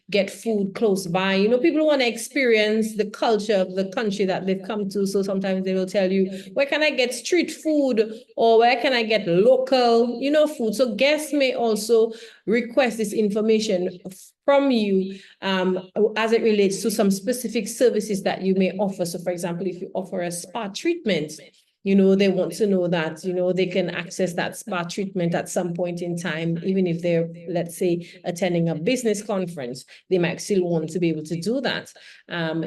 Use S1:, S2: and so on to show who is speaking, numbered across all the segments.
S1: get food close by. You know, people want to experience the culture of the country that they've come to. So sometimes they will tell you, where can I get street food, or where can I get local, you know, food? So guests may also request this information from you as it relates to some specific services that you may offer. So for example, if you offer a spa treatment, you know, they want to know that, you know, they can access that spa treatment at some point in time, even if they're, let's say, attending a business conference, they might still want to be able to do that.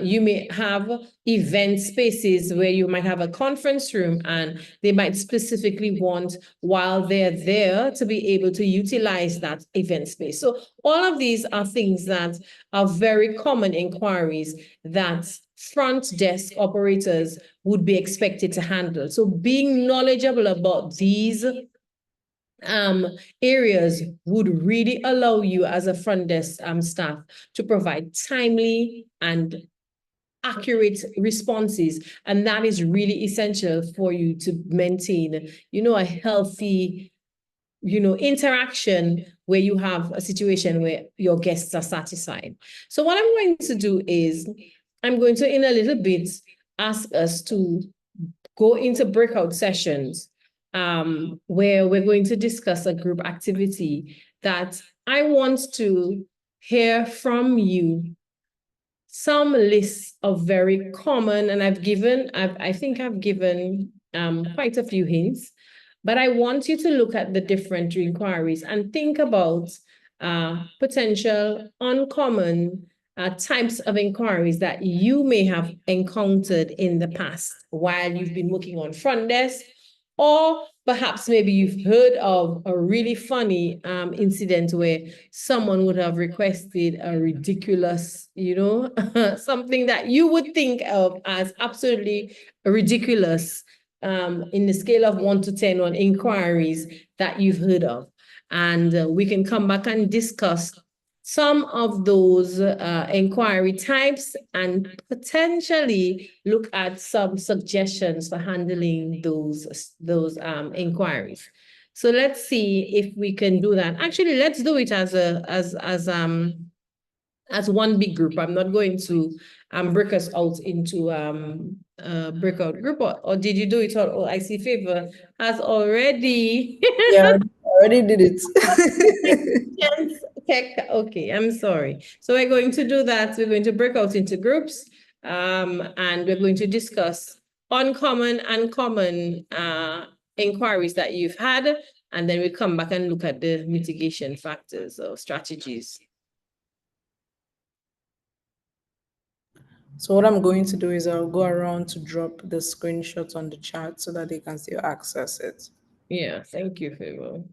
S1: You may have event spaces where you might have a conference room, and they might specifically want, while they're there, to be able to utilize that event space. So all of these are things that are very common inquiries that front desk operators would be expected to handle. So being knowledgeable about these areas would really allow you as a front desk staff to provide timely and accurate responses. And that is really essential for you to maintain, you know, a healthy, you know, interaction where you have a situation where your guests are satisfied. So what I'm going to do is I'm going to, in a little bit, ask us to go into breakout sessions where we're going to discuss a group activity that I want to hear from you some lists of very common, and I think I've given quite a few hints, but I want you to look at the different inquiries and think about potential uncommon types of inquiries that you may have encountered in the past while you've been working on front desk, or perhaps maybe you've heard of a really funny incident where someone would have requested a ridiculous, you know, something that you would think of as absolutely ridiculous in the scale of 1 to 10 on inquiries that you've heard of. And we can come back and discuss some of those inquiry types and potentially look at some suggestions for handling those inquiries. So let's see if we can do that. Actually, let's do it as one big group. I'm not going to break us out into breakout group, or did you do it all? Oh, I see Favor has already.
S2: Yeah, I already did it.
S1: Yes, okay, I'm sorry. So we're going to do that. We're going to break out into groups, and we're going to discuss uncommon and common inquiries that you've had, and then we come back and look at the mitigation factors or strategies.
S2: So what I'm going to do is I'll go around to drop the screenshot on the chat so that they can still access it.
S1: Yeah, thank you, Favor.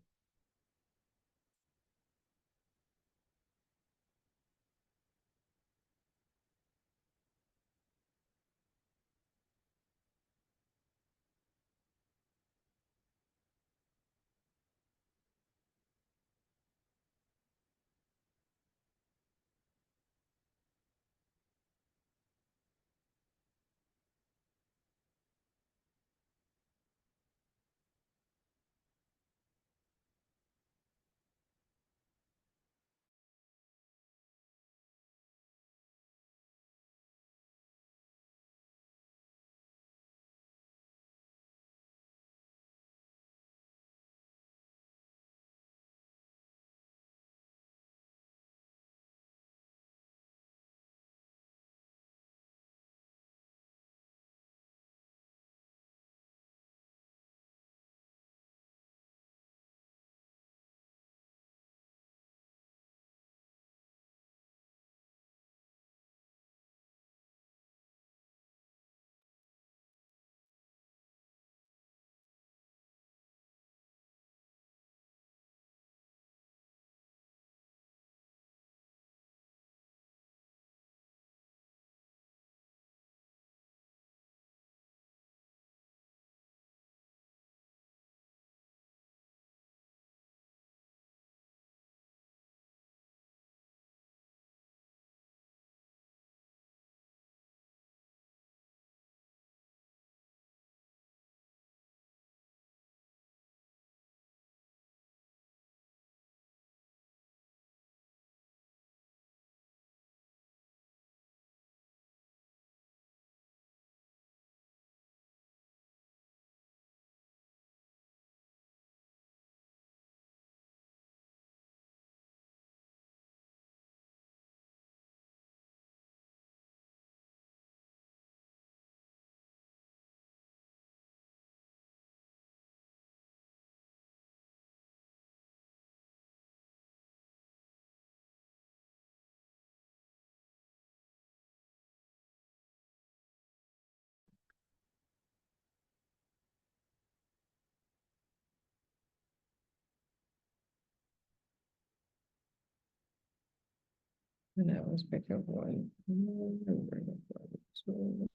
S1: And that was breakout one. Breakout one, two.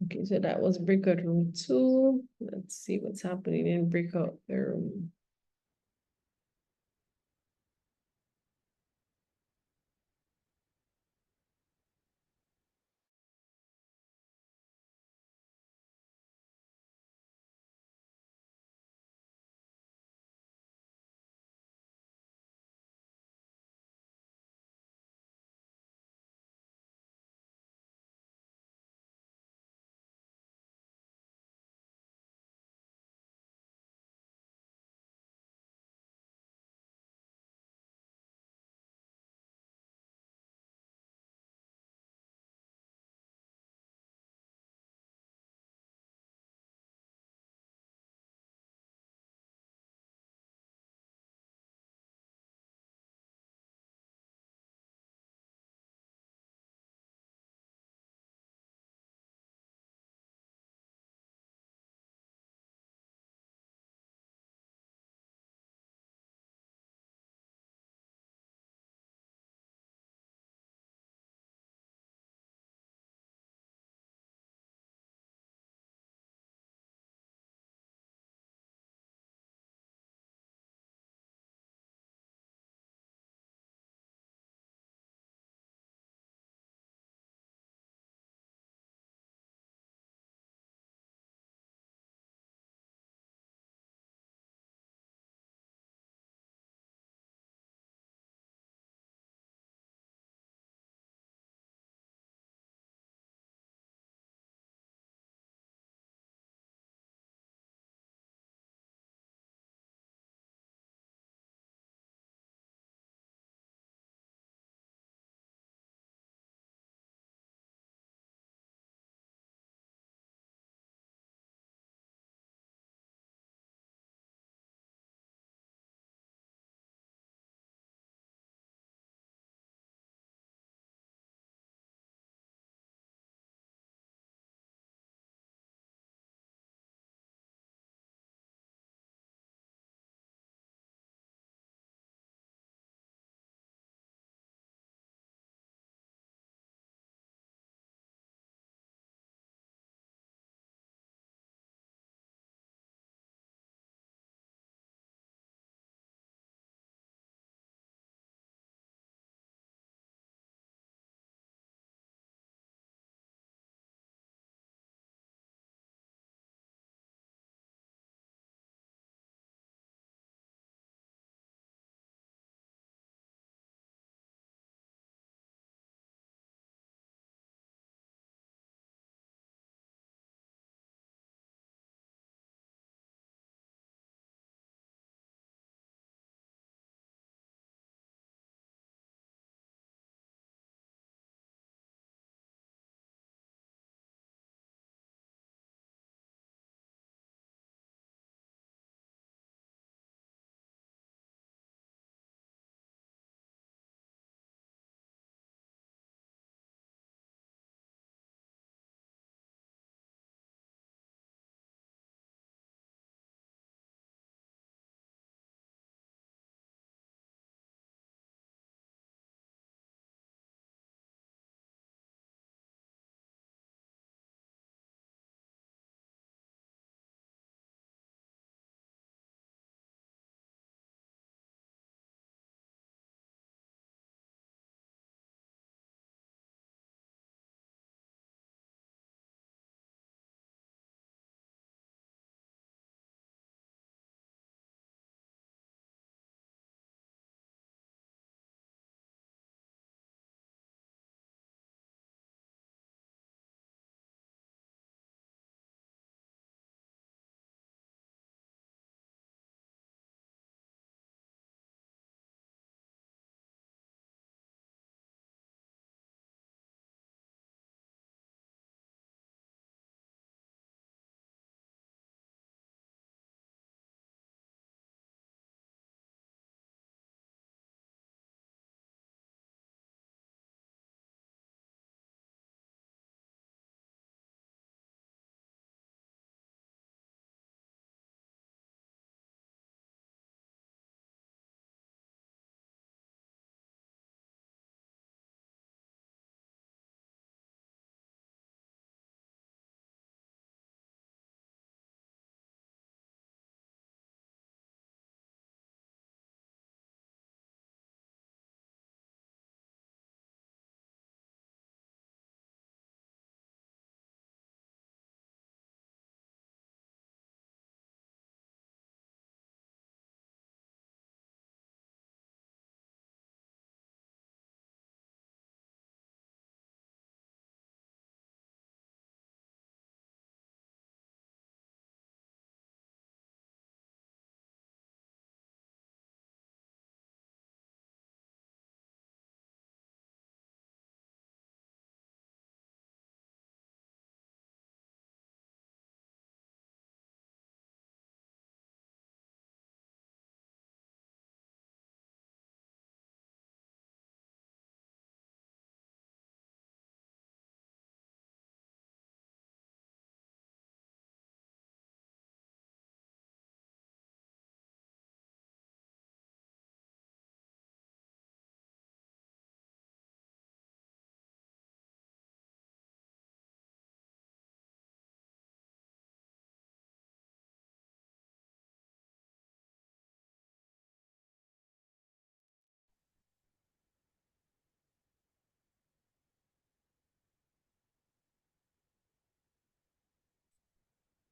S1: Okay, so that was breakout room two. Let's see what's happening in breakout room.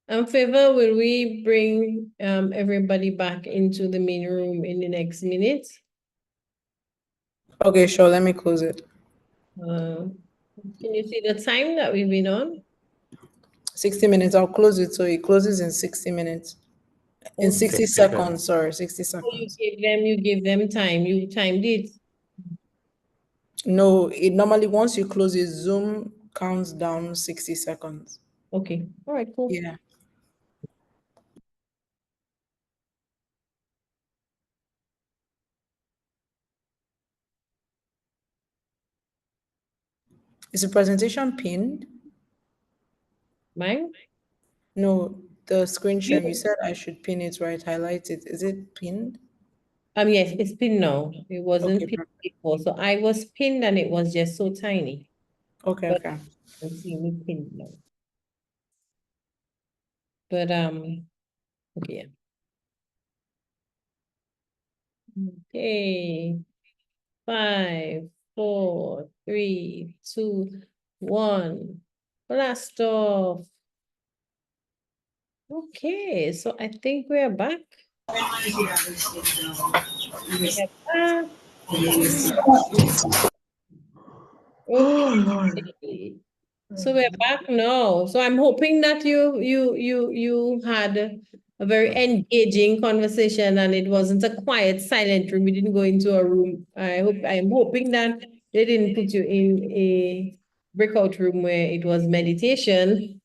S1: Favor, will we bring everybody back into the main room in the next minute?
S2: Okay, sure. Let me close it.
S1: Can you see the time that we've been on?
S2: 60 minutes. I'll close it. So it closes in 60 minutes. In 60 seconds, sorry, 60
S1: So
S2: seconds.
S1: you give them time, you timed it.
S2: No, it normally, once you close it, Zoom counts down 60 seconds.
S1: Okay, all right, cool.
S2: Yeah. Is the presentation pinned?
S1: Mine?
S2: No, the screen share. You
S1: You-
S2: said I should pin it, right? Highlight it. Is it pinned?
S1: Yes, it's pinned now. It wasn't
S2: Okay,
S1: pinned before. So I was pinned and it was just so tiny.
S2: okay,
S1: But
S2: okay.
S1: let's see me pinned now. But okay. Okay. 5, 4, 3, 2, 1. Blast off. Okay, so I think we're back. We're back. Okay. So we're back now. So I'm hoping that you had a very engaging conversation and it wasn't a quiet, silent room. We didn't go into a room. I'm hoping that they didn't put you in a breakout room where it was meditation.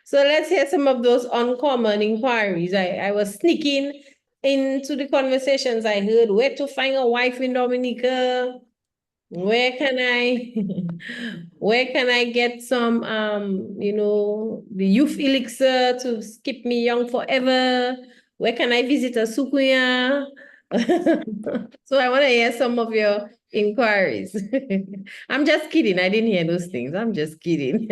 S1: So let's hear some of those uncommon inquiries. I was sneaking into the conversations. I heard where to find a wife in Dominica. Where can I where can I get some the youth elixir to keep me young forever? Where can I visit a sukuya? So I want to hear some of your inquiries. I'm just kidding. I didn't hear those things. I'm just kidding.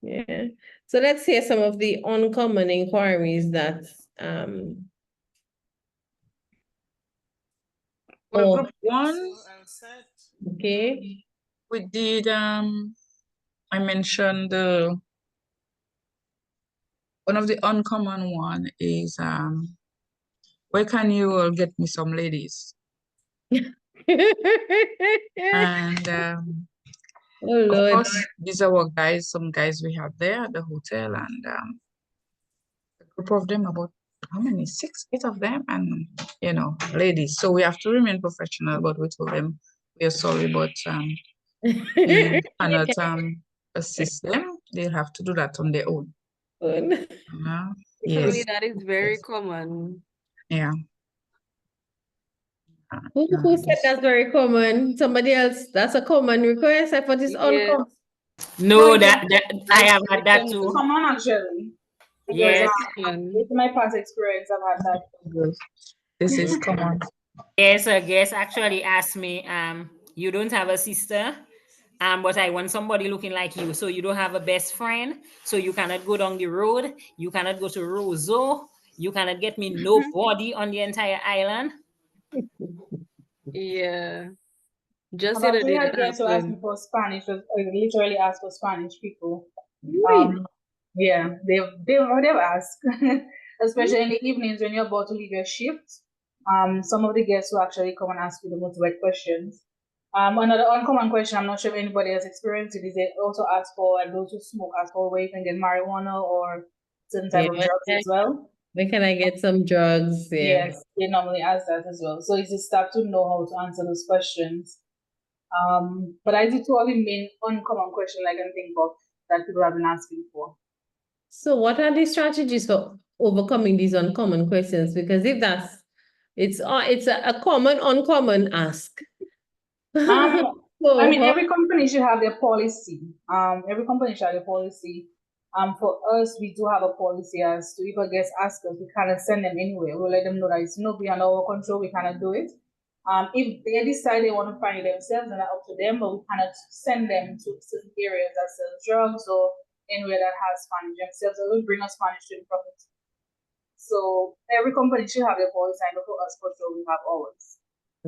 S1: Yeah. So let's hear some of the uncommon inquiries that
S3: Well,
S1: oh,
S3: group one,
S1: okay.
S3: we did, I mentioned one of the uncommon one is, where can you all get me some ladies? And
S1: Oh
S3: of
S1: Lord.
S3: course, these are our guys, some guys we have there at the hotel, and a group of them, about how many? 6, 8 of them, and ladies. So we have to remain professional, but we told them we are sorry, but we cannot assist them. They'll have to do that on their own.
S4: Actually,
S3: Yes.
S4: that is very common.
S3: Yeah.
S1: Who said that's very common? Somebody else, that's a common request. I thought it's
S4: Yes.
S1: uncommon.
S5: No, that I have had that too.
S6: Come on, actually.
S5: Yes,
S6: With my past experience, I've had that.
S3: This is common.
S5: yes, a guest actually asked me, you don't have a sister, but I want somebody looking like you. So you don't have a best friend, so you cannot go down the road, you cannot go to Roseau, you cannot get me nobody on the entire island.
S4: Yeah. Just
S6: I've
S4: the other
S6: actually
S4: day
S6: had
S4: that
S6: guests who ask me
S4: happened.
S6: for Spanish. I literally ask for Spanish people.
S1: Really?
S6: Yeah, they've asked, especially in the evenings when you're about to leave your shift. Some of the guests will actually come and ask you the motivate questions. Another uncommon question, I'm not sure if anybody has experienced it, is they also ask for, and those who smoke ask for where you can get marijuana or certain type of drugs as well.
S1: Where can I get some drugs? Yeah.
S6: Yes, they normally ask that as well. So it's just start to know how to answer those questions. But I did two of the main uncommon questions I can think of that people have been asking for.
S1: So what are the strategies for overcoming these uncommon questions? Because if it's a common, uncommon ask.
S6: I mean,
S1: how-
S6: every company should have their policy. Every company should have their policy. For us, we do have a policy as to if a guest asks us, we cannot send them anywhere. We'll let them know that it's not beyond our control. We cannot do it. If they decide they want to find it themselves, then that's up to them. But we cannot send them to certain areas that sell drugs or anywhere that has Spanish themselves. They will bring us Spanish to the profit. So every company should have their policy, and for us, for sure, we have ours.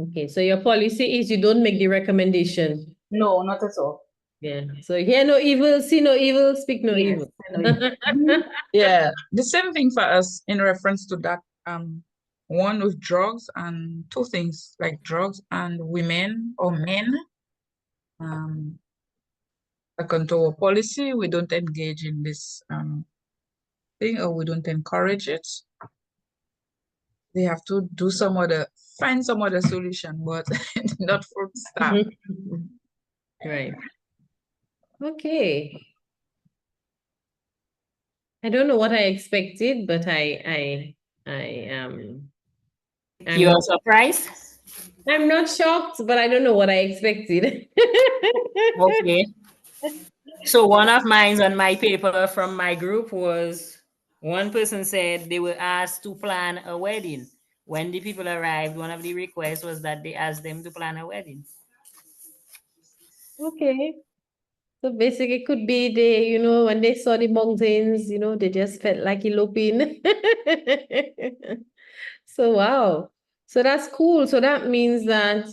S1: Okay, so your policy is you don't make the recommendation.
S6: No, not at all.
S1: Yeah. So hear no evil, see no evil, speak no
S5: Yes.
S1: evil.
S3: Yeah, the same thing for us in reference to that. One with drugs and two things like drugs and women or men. According to our policy, we don't engage in this thing or we don't encourage it. They have to do find some other solution, but not for staff.
S1: Right. Okay. I don't know what I expected, but
S5: You are surprised?
S1: I'm not shocked, but I don't know what I expected.
S5: Okay. So one of mine on my paper from my group was one person said they were asked to plan a wedding. When the people arrived, one of the requests was that they asked them to plan a wedding.
S1: Okay. So basically, it could be they, when they saw the mountains, they just felt like eloping. So, wow. So that's cool. So that means that,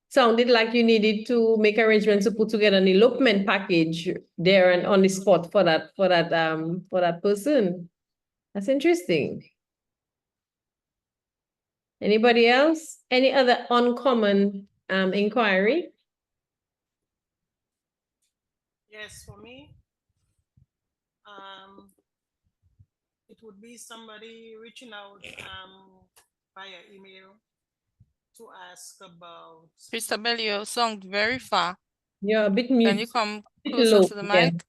S1: sounded like you needed to make arrangements to put together an elopement package there and on the spot for that person. That's interesting. Anybody else? Any other uncommon inquiry?
S7: Yes, for me, it would be somebody reaching out via email to ask about.
S8: Christabel, you sound very far.
S1: You're a bit
S8: Can
S1: mute,
S8: you come
S1: bit
S8: closer
S1: low.
S8: to the
S1: Yeah.
S8: mic?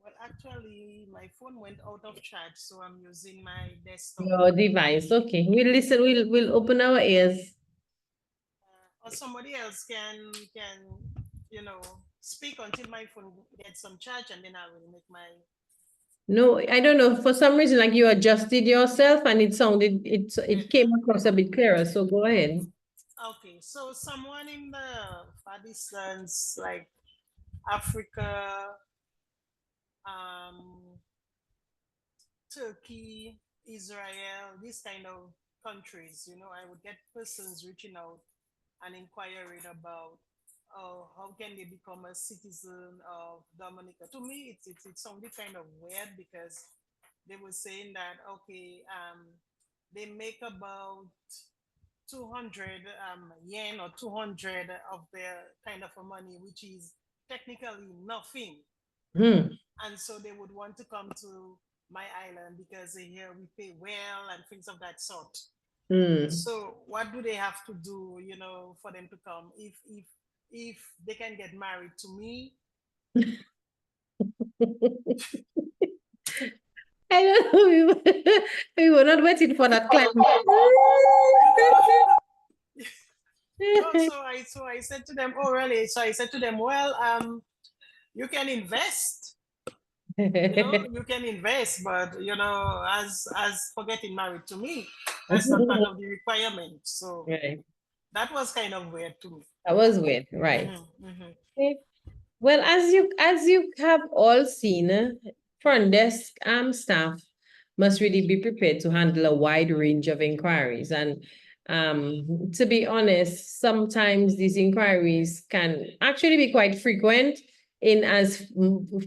S7: Well, actually, my phone went out of charge, so I'm using my desktop.
S1: Your device. Okay. We'll listen. We'll open our ears.
S7: Or somebody else can speak until my phone gets some charge, and then I will make my.
S1: No, I don't know. For some reason, like you adjusted yourself and it came across a bit clearer. So go ahead.
S7: Okay, so someone in the far distance, like Africa, Turkey, Israel, these kind of countries, I would get persons reaching out and inquiring about how can they become a citizen of Dominica. To me, it sounded kind of weird because they were saying that, okay, they make about 200 yen or 200 of their kind of a money, which is technically nothing. And so they would want to come to my island because here we pay well and things of that sort. So what do they have to do, for them to come? If they can get married to me,
S1: I don't know. We were not waiting for that climb.
S7: so I said to them, oh really? So I said to them, well, you can invest. You can invest, but as for getting married to me, that's not part of the requirement. So
S1: Right.
S7: that was kind of weird to me.
S1: That was weird, right?
S7: Mhm.
S1: Well, as you have all seen, front desk staff must really be prepared to handle a wide range of inquiries. And to be honest, sometimes these inquiries can actually be quite frequent in as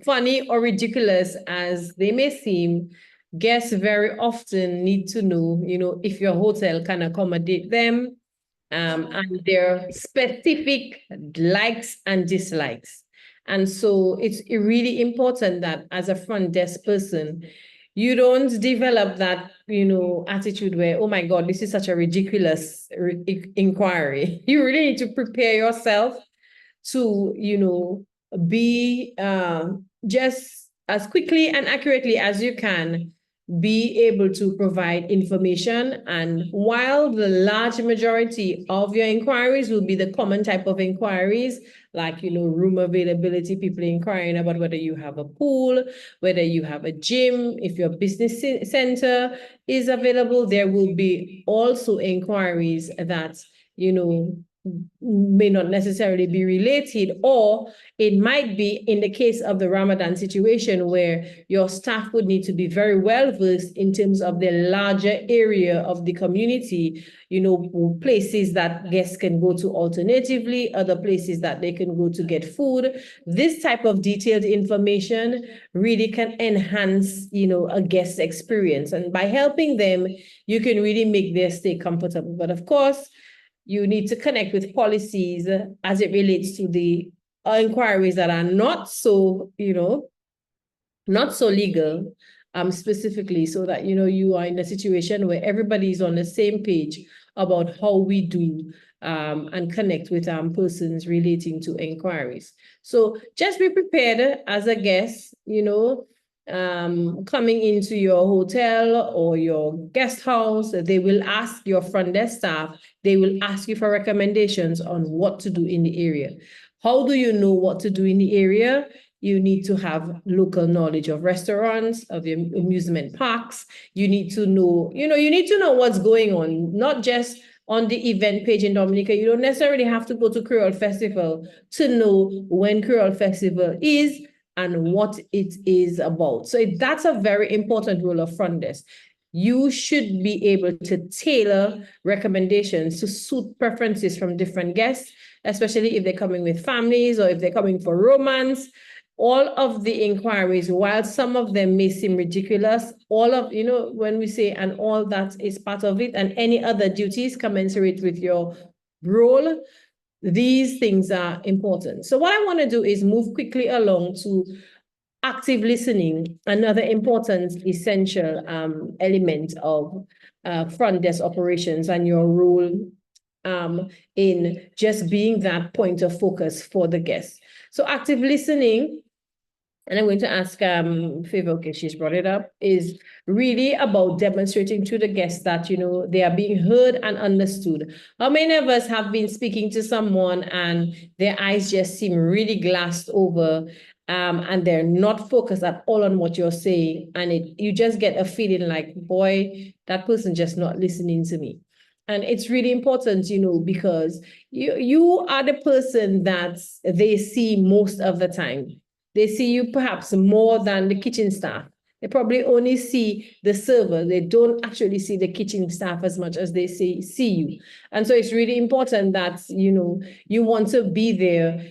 S1: funny or ridiculous as they may seem. Guests very often need to know, if your hotel can accommodate them and their specific likes and dislikes. And so it's really important that as a front desk person, you don't develop that, attitude where, oh my God, this is such a ridiculous inquiry. You really need to prepare yourself to, be just as quickly and accurately as you can be able to provide information. And while the large majority of your inquiries will be the common type of inquiries, like, room availability, people inquiring about whether you have a pool, whether you have a gym, if your business center is available, there will be also inquiries that, may not necessarily be related, or it might be in the case of the Ramadan situation where your staff would need to be very well versed in terms of the larger area of the community, places that guests can go to alternatively, other places that they can go to get food. This type of detailed information really can enhance, a guest experience. And by helping them, you can really make their stay comfortable. But of course, you need to connect with policies as it relates to the inquiries that are not so, not so legal, specifically, so that, you are in a situation where everybody is on the same page about how we do and connect with persons relating to inquiries. So just be prepared as a guest, coming into your hotel or your guest house. They will ask your front desk staff, they will ask you for recommendations on what to do in the area. How do you know what to do in the area? You need to have local knowledge of restaurants, of amusement parks. You need to know, you need to know what's going on, not just on the event page in Dominica. You don't necessarily have to go to Creole Festival to know when Creole Festival is and what it is about. So that's a very important role of front desk. You should be able to tailor recommendations to suit preferences from different guests, especially if they're coming with families or if they're coming for romance. All of the inquiries, while some of them may seem ridiculous, all of, when we say, and all that is part of it, and any other duties commensurate with your role, these things are important. So what I want to do is move quickly along to active listening, another important, essential element of front desk operations and your role in just being that point of focus for the guests. So active listening, and I'm going to ask Favor, okay, she's brought it up, is really about demonstrating to the guests that, they are being heard and understood. How many of us have been speaking to someone and their eyes just seem really glassed over and they're not focused at all on what you're saying, and you just get a feeling like, boy, that person just not listening to me. And it's really important, because you are the person that they see most of the time. They see you perhaps more than the kitchen staff. They probably only see the server. They don't actually see the kitchen staff as much as they see you. And so it's really important that, you want to be there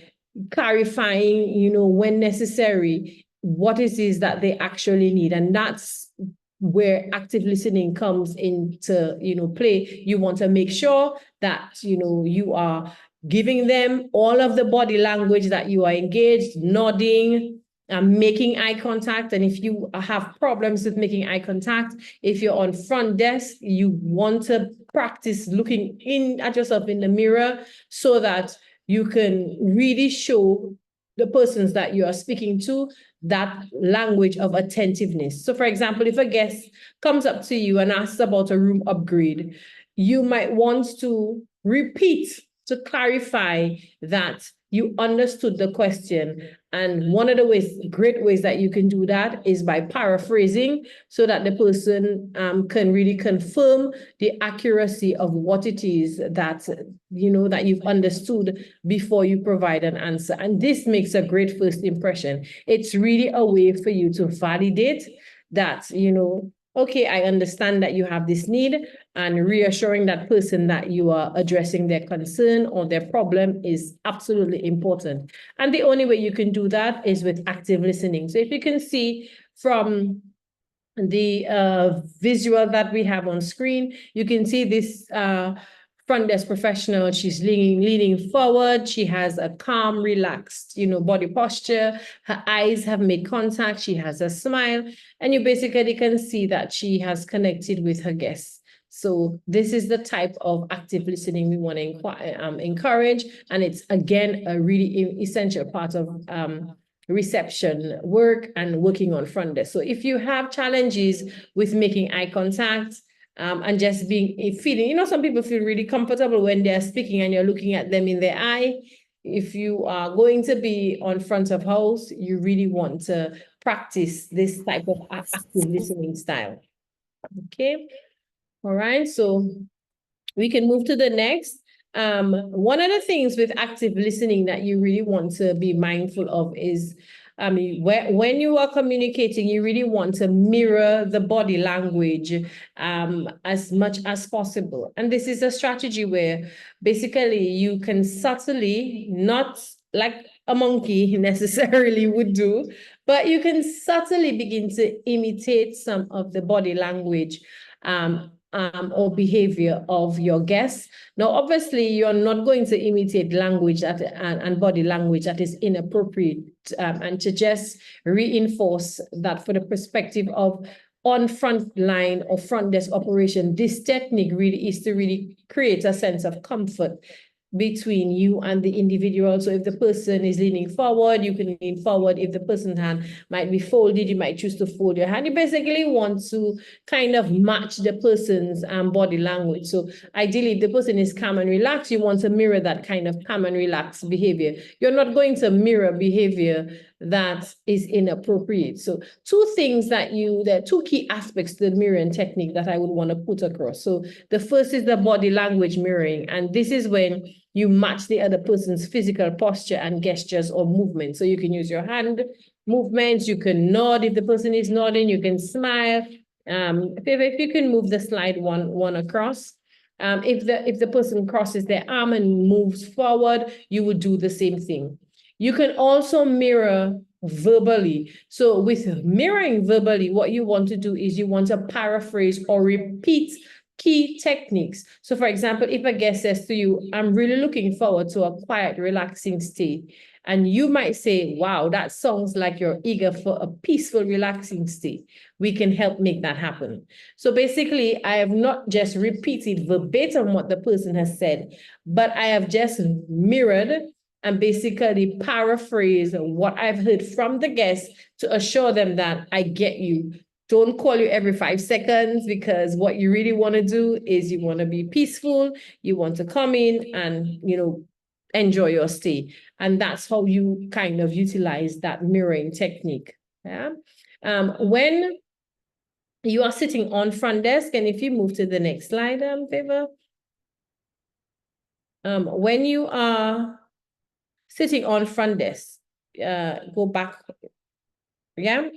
S1: clarifying, when necessary, what it is that they actually need. And that's where active listening comes into, play. You want to make sure that, you are giving them all of the body language, that you are engaged, nodding, making eye contact. And if you have problems with making eye contact, if you're on front desk, you want to practice looking in at yourself in the mirror so that you can really show the persons that you are speaking to that language of attentiveness. So for example, if a guest comes up to you and asks about a room upgrade, you might want to repeat to clarify that you understood the question. And one of the great ways that you can do that is by paraphrasing, so that the person can really confirm the accuracy of what it is that, that you've understood before you provide an answer. And this makes a great first impression. It's really a way for you to validate that, okay, I understand that you have this need, and reassuring that person that you are addressing their concern or their problem is absolutely important. And the only way you can do that is with active listening. So if you can see from the visual that we have on screen, you can see this front desk professional. She's leaning forward. She has a calm, relaxed, body posture. Her eyes have made contact. She has a smile, and you basically can see that she has connected with her guests. So this is the type of active listening we want to encourage. And it's, again, a really essential part of reception work and working on front desk. So if you have challenges with making eye contact, and just feeling, some people feel really comfortable when they're speaking and you're looking at them in their eye. If you are going to be on front of house, you really want to practice this type of active listening style. Okay. All right. So we can move to the next. One of the things with active listening that you really want to be mindful of is when you are communicating, you really want to mirror the body language as much as possible. And this is a strategy where basically you can subtly, not like a monkey necessarily would do, but you can subtly begin to imitate some of the body language or behavior of your guests. Now, obviously, you're not going to imitate language and body language that is inappropriate, and to just reinforce that for the perspective of on front line or front desk operation, this technique really is to really create a sense of comfort between you and the individual. So if the person is leaning forward, you can lean forward. If the person's hand might be folded, you might choose to fold your hand. You basically want to kind of match the person's body language. So ideally, if the person is calm and relaxed, you want to mirror that kind of calm and relaxed behavior. You're not going to mirror behavior that is inappropriate. So two key aspects to the mirroring technique that I would want to put across. So the first is the body language mirroring. And this is when you match the other person's physical posture and gestures or movement. So you can use your hand movements, you can nod if the person is nodding, you can smile. If you can move the slide one across. If the person crosses their arm and moves forward, you would do the same thing. You can also mirror verbally. So with mirroring verbally, what you want to do is you want to paraphrase or repeat key techniques. So for example, if a guest says to you, I'm really looking forward to a quiet, relaxing stay. And you might say, wow, that sounds like you're eager for a peaceful, relaxing stay. We can help make that happen. So basically, I have not just repeated verbatim what the person has said, but I have just mirrored and basically paraphrase what I've heard from the guest to assure them that I get you. Don't call you every 5 seconds, because what you really want to do is you want to be peaceful. You want to come in and, enjoy your stay. And that's how you kind of utilize that mirroring technique. Yeah. When you are sitting on front desk, and if you move to the next slide, Favor. When you are sitting on front desk, go back. Yeah.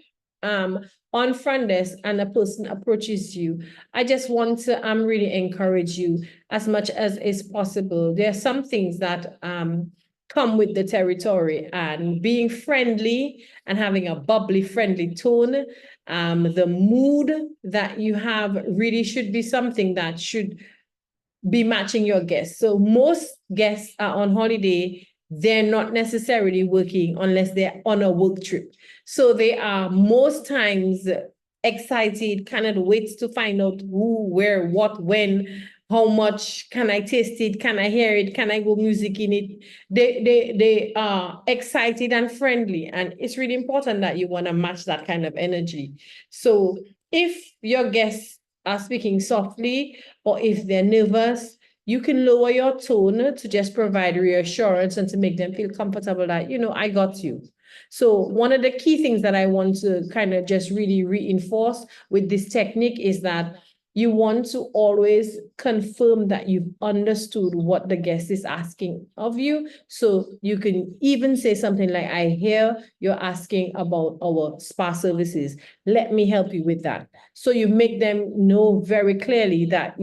S1: On front desk and a person approaches you, I just want to really encourage you as much as is possible. There are some things that come with the territory, and being friendly and having a bubbly, friendly tone. The mood that you have really should be something that should be matching your guests. So most guests are on holiday. They're not necessarily working unless they're on a work trip. So they are most times excited, cannot wait to find out who, where, what, when, how much, can I taste it, can I hear it, can I go music in it? They are excited and friendly. And it's really important that you want to match that kind of energy. So if your guests are speaking softly, or if they're nervous, you can lower your tone to just provide reassurance and to make them feel comfortable that, I got you. So one of the key things that I want to kind of just really reinforce with this technique is that you want to always confirm that you've understood what the guest is asking of you. So you can even say something like, I hear you're asking about our spa services. Let me help you with that. So you make them know very clearly that,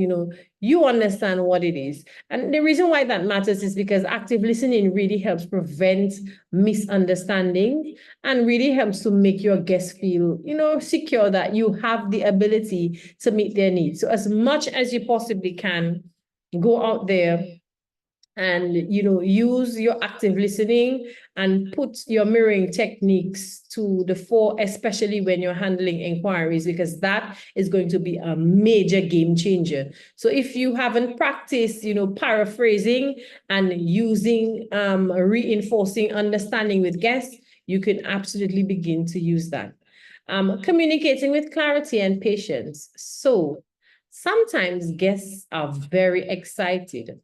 S1: you understand what it is. And the reason why that matters is because active listening really helps prevent misunderstanding and really helps to make your guests feel, secure that you have the ability to meet their needs. So as much as you possibly can, go out there and, use your active listening and put your mirroring techniques to the fore, especially when you're handling inquiries, because that is going to be a major game changer. So if you haven't practiced, paraphrasing and using reinforcing understanding with guests, you can absolutely begin to use that. Communicating with clarity and patience. So sometimes guests are very excited,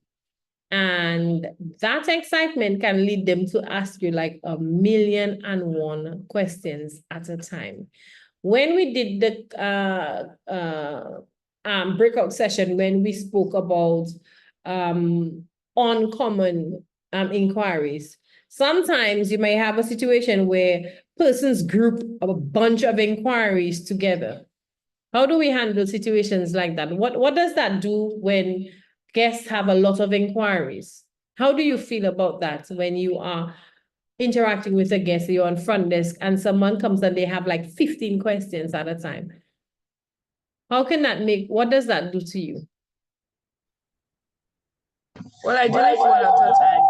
S1: and that excitement can lead them to ask you like 1,000,001 questions at a time. When we did the breakout session, when we spoke about uncommon inquiries. Sometimes you may have a situation where persons group a bunch of inquiries together. How do we handle situations like that? What does that do when guests have a lot of inquiries? How do you feel about that when you are interacting with a guest, you're on front desk and someone comes and they have like 15 questions at a time? How can that what does that do to you?
S3: Well, I do it one at a time.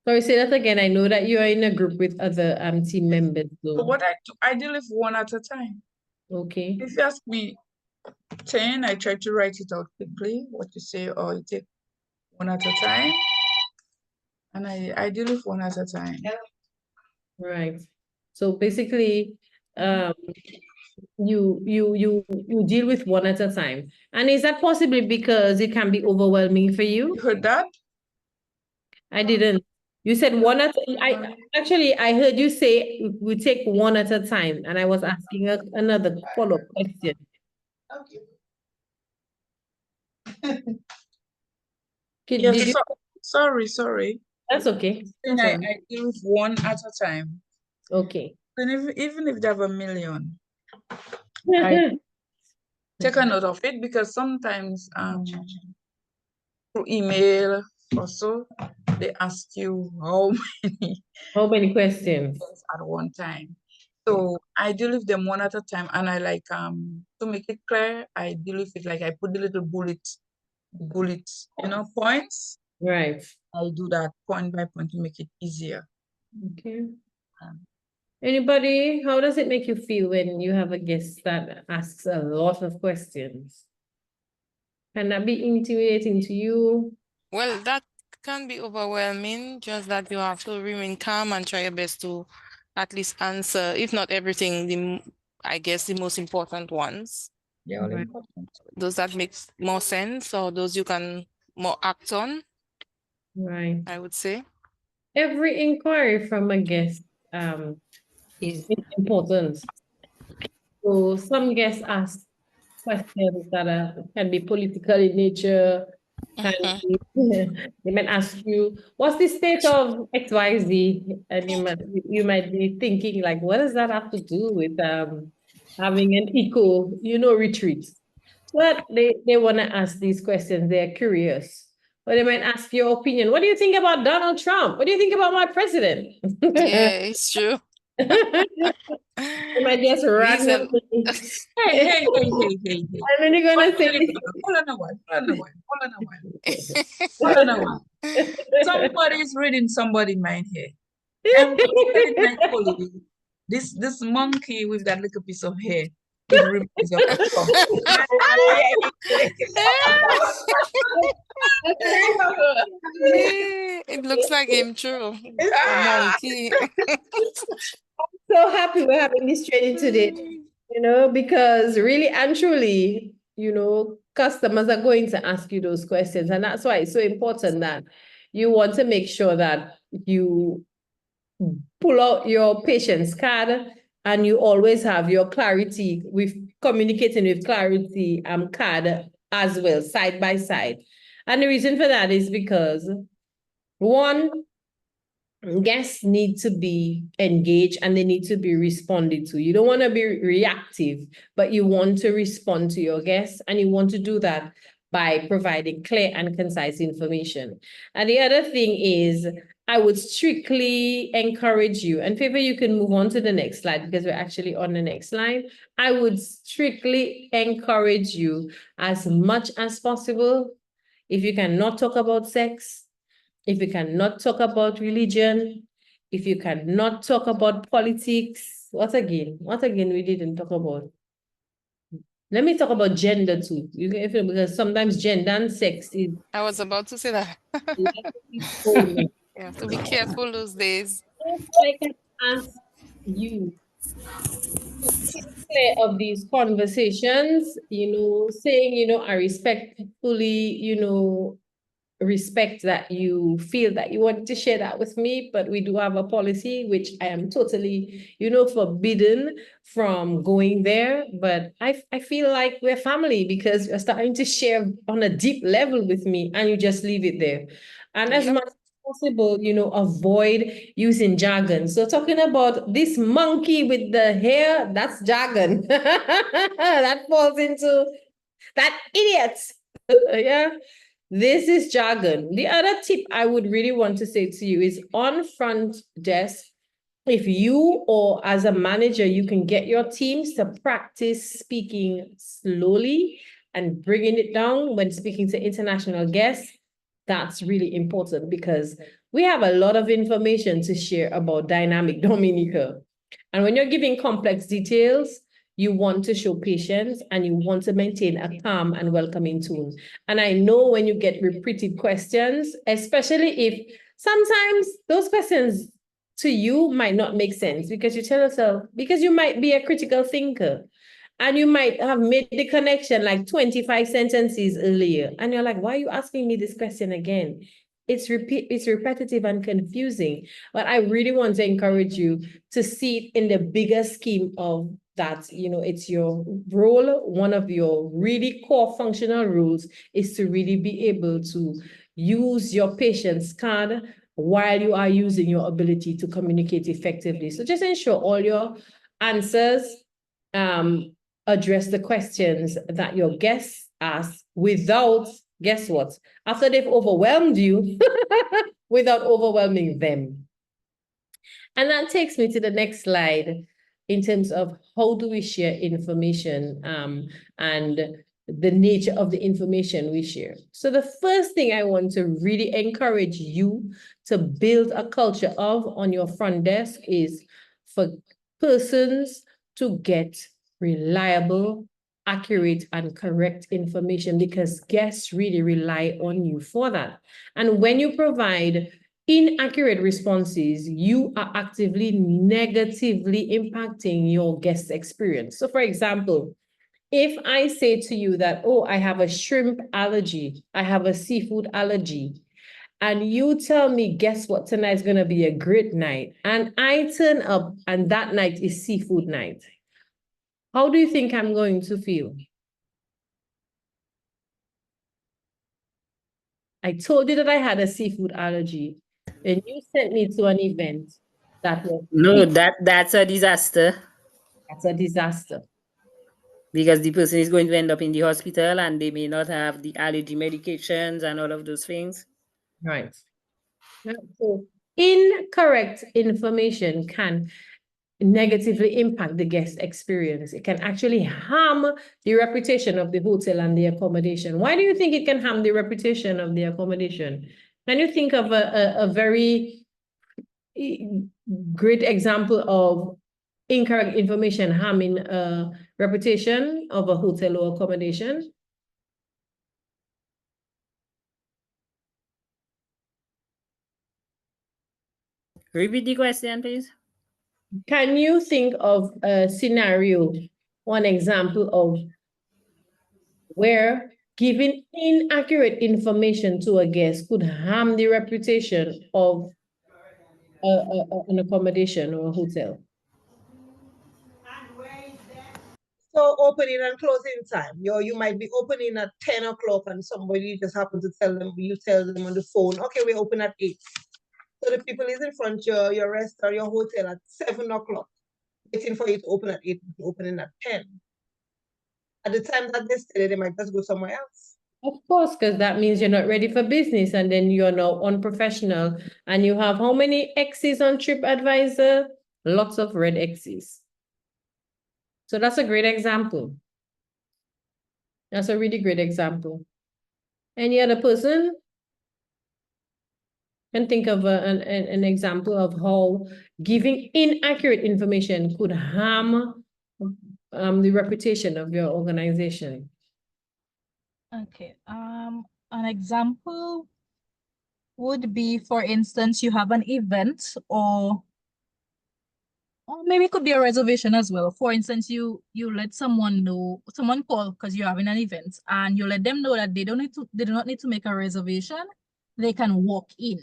S1: Sorry, say that again. I know that you are in a group with other team members.
S3: So
S1: So,
S3: what I deal with one at a time.
S1: okay.
S3: If you ask me 10, I try to write it out quickly, what you say, or you take one at a time. And I deal with one at a time.
S1: Right. So basically, you deal with one at a time. And is that possibly because it can be overwhelming for you?
S3: You heard that?
S1: I didn't. You said one at I heard you say we take one at a time, and I was asking another follow-up question.
S3: Yes,
S1: Did you?
S3: sorry.
S1: That's okay.
S3: And
S1: That's all right.
S3: I deal with one at a time.
S1: Okay.
S3: And even if they have a million, I take a note of it, because sometimes through email also they ask you how many
S1: How many questions?
S3: things at one time. So I deal with them one at a time, and I like to make it clear, I deal with it like I put the little bullets, points.
S1: Right.
S3: I do that point by point to make it easier.
S1: Okay. Anybody, how does it make you feel when you have a guest that asks a lot of questions? Can that be intimidating to you?
S8: Well, that can be overwhelming, just that you have to remain calm and try your best to at least answer, if not everything, I guess the most important ones.
S3: Yeah, all
S1: Right.
S3: important.
S8: Those that make more sense, or those you can more act on,
S1: Right.
S8: I would say.
S1: Every inquiry from a guest is important. So some guests ask questions that can be political in nature. They might ask you, what's the state of XYZ? And you might be thinking, like, what does that have to do with having an eco, retreat? But they want to ask these questions. They're curious. Or they might ask your opinion. What do you think about Donald Trump? What do you think about my president?
S8: Yeah, it's true.
S1: They might just
S8: Reason.
S1: randomly.
S3: Hey.
S1: And then you're gonna say,
S3: Hold on a while. Somebody is reading somebody's mind here. I'm telling my colleague, this monkey with that little piece of hair, it reminds of Trump.
S8: It looks like him, true. A monkey.
S1: so happy we're having this training today, because really and truly, customers are going to ask you those questions. And that's why it's so important that you want to make sure that you pull out your patience card and you always have your clarity with communicating with clarity card as well, side by side. And the reason for that is because one, guests need to be engaged and they need to be responded to. You don't want to be reactive, but you want to respond to your guests, and you want to do that by providing clear and concise information. And the other thing is, I would strictly encourage you, and Favor, you can move on to the next slide because we're actually on the next slide. I would strictly encourage you as much as possible, if you cannot talk about sex, if you cannot talk about religion, if you cannot talk about politics, what again we didn't talk about? Let me talk about gender too. Because sometimes gender and sex is.
S8: I was about to say that.
S1: You
S8: have to be careful those days.
S1: I can ask you to keep clear of these conversations, saying, I respectfully, respect that you feel that you want to share that with me, but we do have a policy which I am totally, forbidden from going there. But I feel like we're family because you're starting to share on a deep level with me and you just leave it there. And as
S8: Yep.
S1: much as possible, avoid using jargon. So talking about this monkey with the hair, that's jargon. That falls into that idiot. Yeah. This is jargon. The other tip I would really want to say to you is on front desk, if you or as a manager, you can get your teams to practice speaking slowly and bringing it down when speaking to international guests, that's really important because we have a lot of information to share about Dynamic Dominica. And when you're giving complex details, you want to show patience and you want to maintain a calm and welcoming tone. And I know when you get repeated questions, especially if sometimes those questions to you might not make sense because you tell yourself, because you might be a critical thinker and you might have made the connection like 25 sentences earlier. And you're like, why are you asking me this question again? It's repetitive and confusing. But I really want to encourage you to see it in the bigger scheme of that, it's your role. One of your really core functional roles is to really be able to use your patience card while you are using your ability to communicate effectively. So just ensure all your answers address the questions that your guests ask without, guess what? After they've overwhelmed you, without overwhelming them. And that takes me to the next slide in terms of how do we share information and the nature of the information we share. So the first thing I want to really encourage you to build a culture of on your front desk is for persons to get reliable, accurate, and correct information because guests really rely on you for that. And when you provide inaccurate responses, you are actively negatively impacting your guest experience. So for example, if I say to you that, oh, I have a shrimp allergy, I have a seafood allergy, and you tell me, guess what, tonight's gonna be a great night, and I turn up and that night is seafood night, how do you think I'm going to feel? I told you that I had a seafood allergy, and you sent me to an event that was
S5: No, that's a disaster
S1: that's a disaster.
S5: because the person is going to end up in the hospital and they may not have the allergy medications and all of those things.
S1: Right. So incorrect information can negatively impact the guest experience. It can actually harm the reputation of the hotel and the accommodation. Why do you think it can harm the reputation of the accommodation? Can you think of a very great example of incorrect information harming reputation of a hotel or accommodation?
S5: Repeat the question, please.
S1: Can you think of a scenario, one example of where giving inaccurate information to a guest could harm the reputation of an accommodation or a hotel?
S2: So opening and closing time. You might be opening at 10 o'clock and somebody just happen to you tell them on the phone, okay, we open at 8. So the people is in front of your restaurant, your hotel at 7 o'clock, waiting for you to open at 8, opening at 10. At the time that they say, they might just go somewhere else.
S1: Of course, because that means you're not ready for business and then you're now unprofessional. And you have how many X's on TripAdvisor? Lots of red X's. So that's a great example. That's a really great example. Any other person can think of an example of how giving inaccurate information could harm the reputation of your organization?
S9: Okay, an example would be, for instance, you have an event or maybe it could be a reservation as well. For instance, you let someone know, someone call because you're having an event and you let them know that they do not need to make a reservation. they can walk in.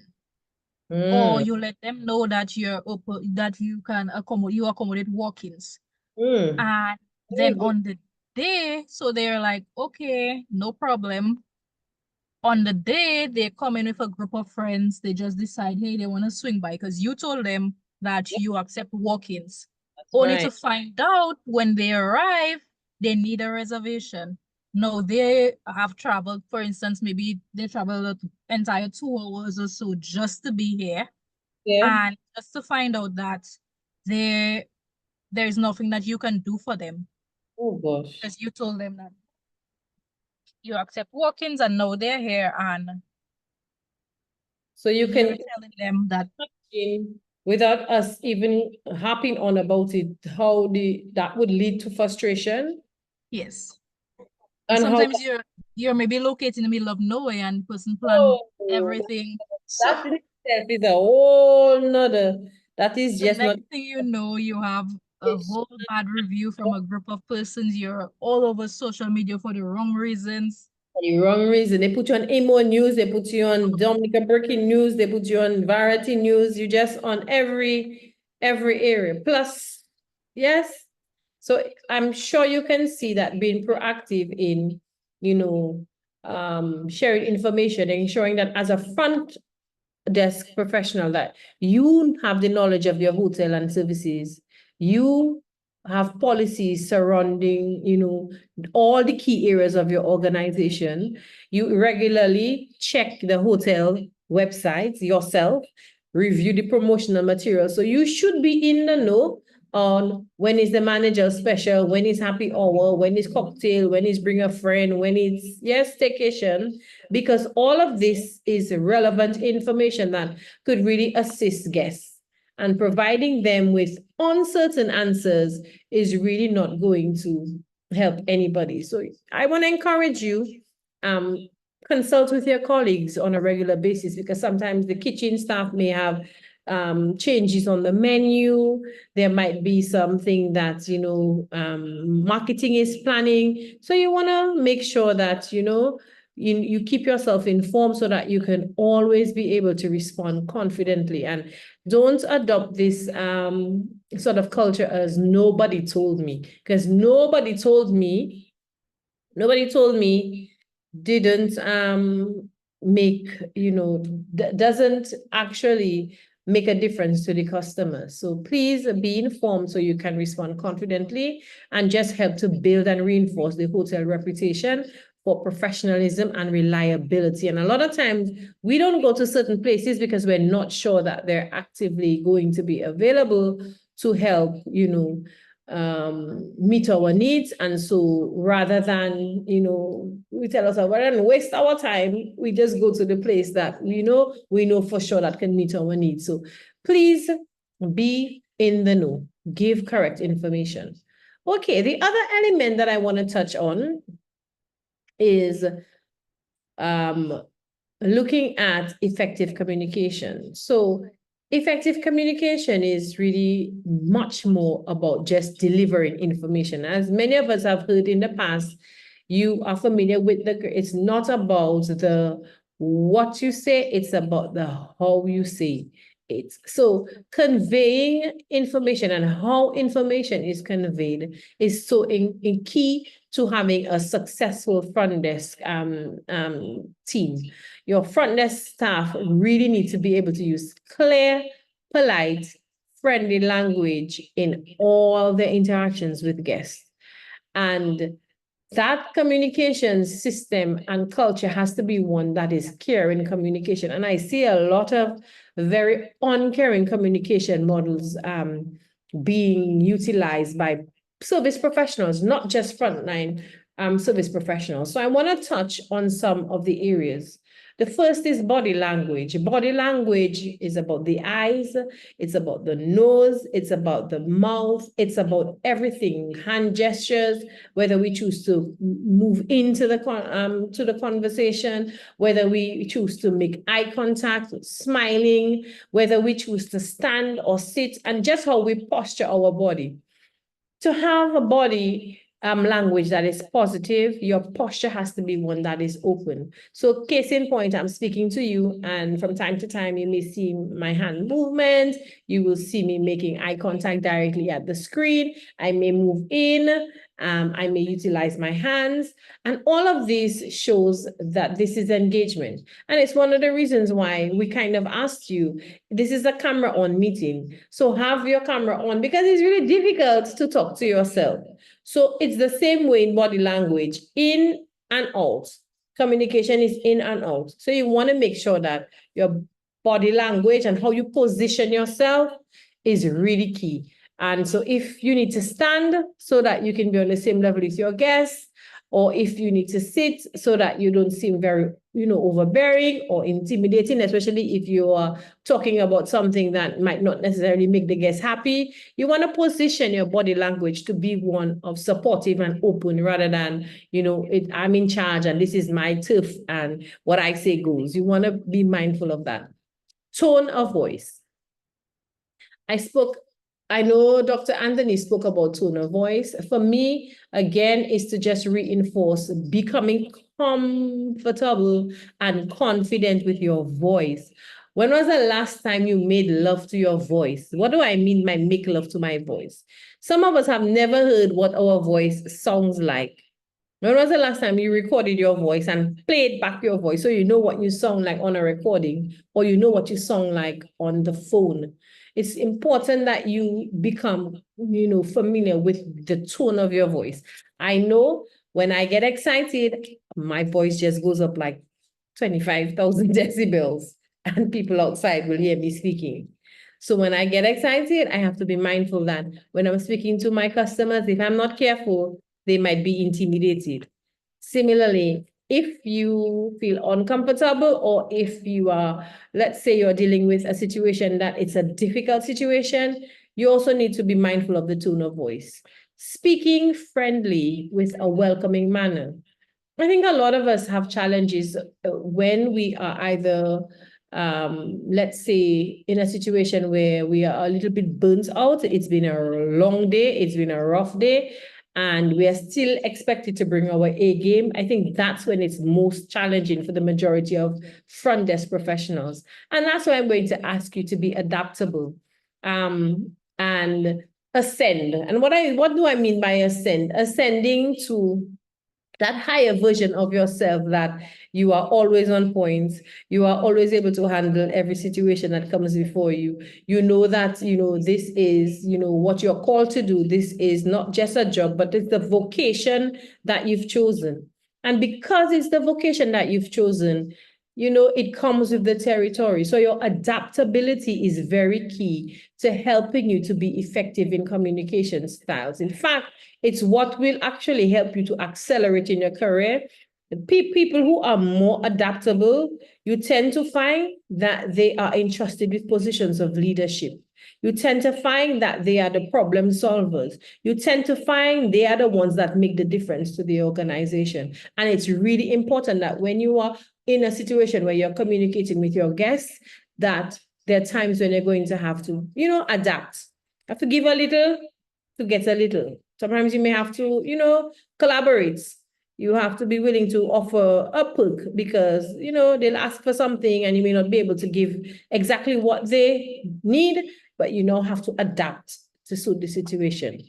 S9: Or you let them know that you're open, that you can accommodate walk-ins. And then on the day, so they're like, okay, no problem. On the day, they come in with a group of friends. They just decide, hey, they want to swing by because you told them that you accept walk-ins. Only to
S1: right.
S9: find out when they arrive, they need a reservation. No, they have traveled, for instance, maybe they traveled the entire 2 hours or so just to be here.
S1: Yeah.
S9: And just to find out that there's nothing that you can do for them
S1: Oh gosh.
S9: because you told them that you accept walk-ins and now they're here and
S1: So you
S9: you're
S1: can
S9: telling them that
S1: imagine, without us even harping on about it, how that would lead to frustration
S9: yes.
S1: and how
S9: Sometimes you're maybe located in the middle of nowhere and person plan everything. So
S1: that in itself is a whole nother, that is
S9: the
S1: just not
S9: next thing you know, you have a whole bad review from a group of persons. You're all over social media for the wrong reasons.
S1: the wrong reason. They put you on Imo News, they put you on Dominica Breaking News, they put you on Variety News, you just on every area. Plus, yes. So I'm sure you can see that being proactive in, sharing information, ensuring that as a front desk professional that you have the knowledge of your hotel and services, you have policies surrounding, all the key areas of your organization. You regularly check the hotel websites yourself, review the promotional material. So you should be in the know on when is the manager special, when is happy hour, when is cocktail, when is bring a friend, when it's, yes, staycation, because all of this is relevant information that could really assist guests. And providing them with uncertain answers is really not going to help anybody. So I want to encourage you, consult with your colleagues on a regular basis, because sometimes the kitchen staff may have changes on the menu. There might be something that, marketing is planning. So you want to make sure that, you keep yourself informed so that you can always be able to respond confidently, and don't adopt this sort of culture as nobody told me, because nobody told me didn't make, doesn't actually make a difference to the customer. So please be informed so you can respond confidently and just help to build and reinforce the hotel reputation for professionalism and reliability. And a lot of times we don't go to certain places because we're not sure that they're actively going to be available to help, meet our needs. And so rather than, we tell ourselves, rather than waste our time, we just go to the place that we know for sure that can meet our needs. So please be in the know, give correct information. Okay, the other element that I want to touch on is looking at effective communication. So effective communication is really much more about just delivering information. As many of us have heard in the past, you are familiar with it's not about the what you say, it's about the how you say it. So conveying information and how information is conveyed is so in key to having a successful front desk team. Your front desk staff really need to be able to use clear, polite, friendly language in all their interactions with guests. And that communication system and culture has to be one that is caring communication. And I see a lot of very uncaring communication models being utilized by service professionals, not just frontline service professionals. So I want to touch on some of the areas. The first is body language. Body language is about the eyes, it's about the nose, it's about the mouth, it's about everything. Hand gestures, whether we choose to move into the to the conversation, whether we choose to make eye contact, smiling, whether we choose to stand or sit, and just how we posture our body. To have a body language that is positive, your posture has to be one that is open. So case in point, I'm speaking to you, and from time to time, you may see my hand movement. You will see me making eye contact directly at the screen. I may move in. I may utilize my hands. And all of this shows that this is engagement. And it's one of the reasons why we kind of asked you, this is a camera on meeting. So have your camera on, because it's really difficult to talk to yourself. So it's the same way in body language, in and out. Communication is in and out. So you want to make sure that your body language and how you position yourself is really key. And so if you need to stand so that you can be on the same level as your guests, or if you need to sit so that you don't seem very, overbearing or intimidating, especially if you are talking about something that might not necessarily make the guests happy, you want to position your body language to be one of supportive and open rather than, I'm in charge and this is my turf and what I say goes. You want to be mindful of that. Tone of voice. I know Dr. Anthony spoke about tone of voice. For me, again, is to just reinforce becoming comfortable and confident with your voice. When was the last time you made love to your voice? What do I mean by make love to my voice? Some of us have never heard what our voice sounds like. When was the last time you recorded your voice and played back your voice so you know what you sound like on a recording, or you know what you sound like on the phone? It's important that you become, familiar with the tone of your voice. I know when I get excited, my voice just goes up like 25,000 decibels, and people outside will hear me speaking. So when I get excited, I have to be mindful that when I'm speaking to my customers, if I'm not careful, they might be intimidated. Similarly, if you feel uncomfortable, or if you are, let's say you're dealing with a situation that it's a difficult situation, you also need to be mindful of the tone of voice. Speaking friendly with a welcoming manner. I think a lot of us have challenges when we are either, let's say, in a situation where we are a little bit burnt out. It's been a long day, it's been a rough day, and we are still expected to bring our A game. I think that's when it's most challenging for the majority of front desk professionals. And that's why I'm going to ask you to be adaptable and ascend. And what do I mean by ascend? Ascending to that higher version of yourself, that you are always on point, you are always able to handle every situation that comes before you. You know that, this is, what you're called to do. This is not just a job, but it's the vocation that you've chosen. And because it's the vocation that you've chosen, it comes with the territory. So your adaptability is very key to helping you to be effective in communication styles. In fact, it's what will actually help you to accelerate in your career. People who are more adaptable, you tend to find that they are entrusted with positions of leadership. You tend to find that they are the problem solvers. You tend to find they are the ones that make the difference to the organization. And it's really important that when you are in a situation where you're communicating with your guests, that there are times when you're going to have to, adapt. You have to give a little to get a little. Sometimes you may have to, collaborate. You have to be willing to offer a perk because, they'll ask for something and you may not be able to give exactly what they need, but you now have to adapt to suit the situation.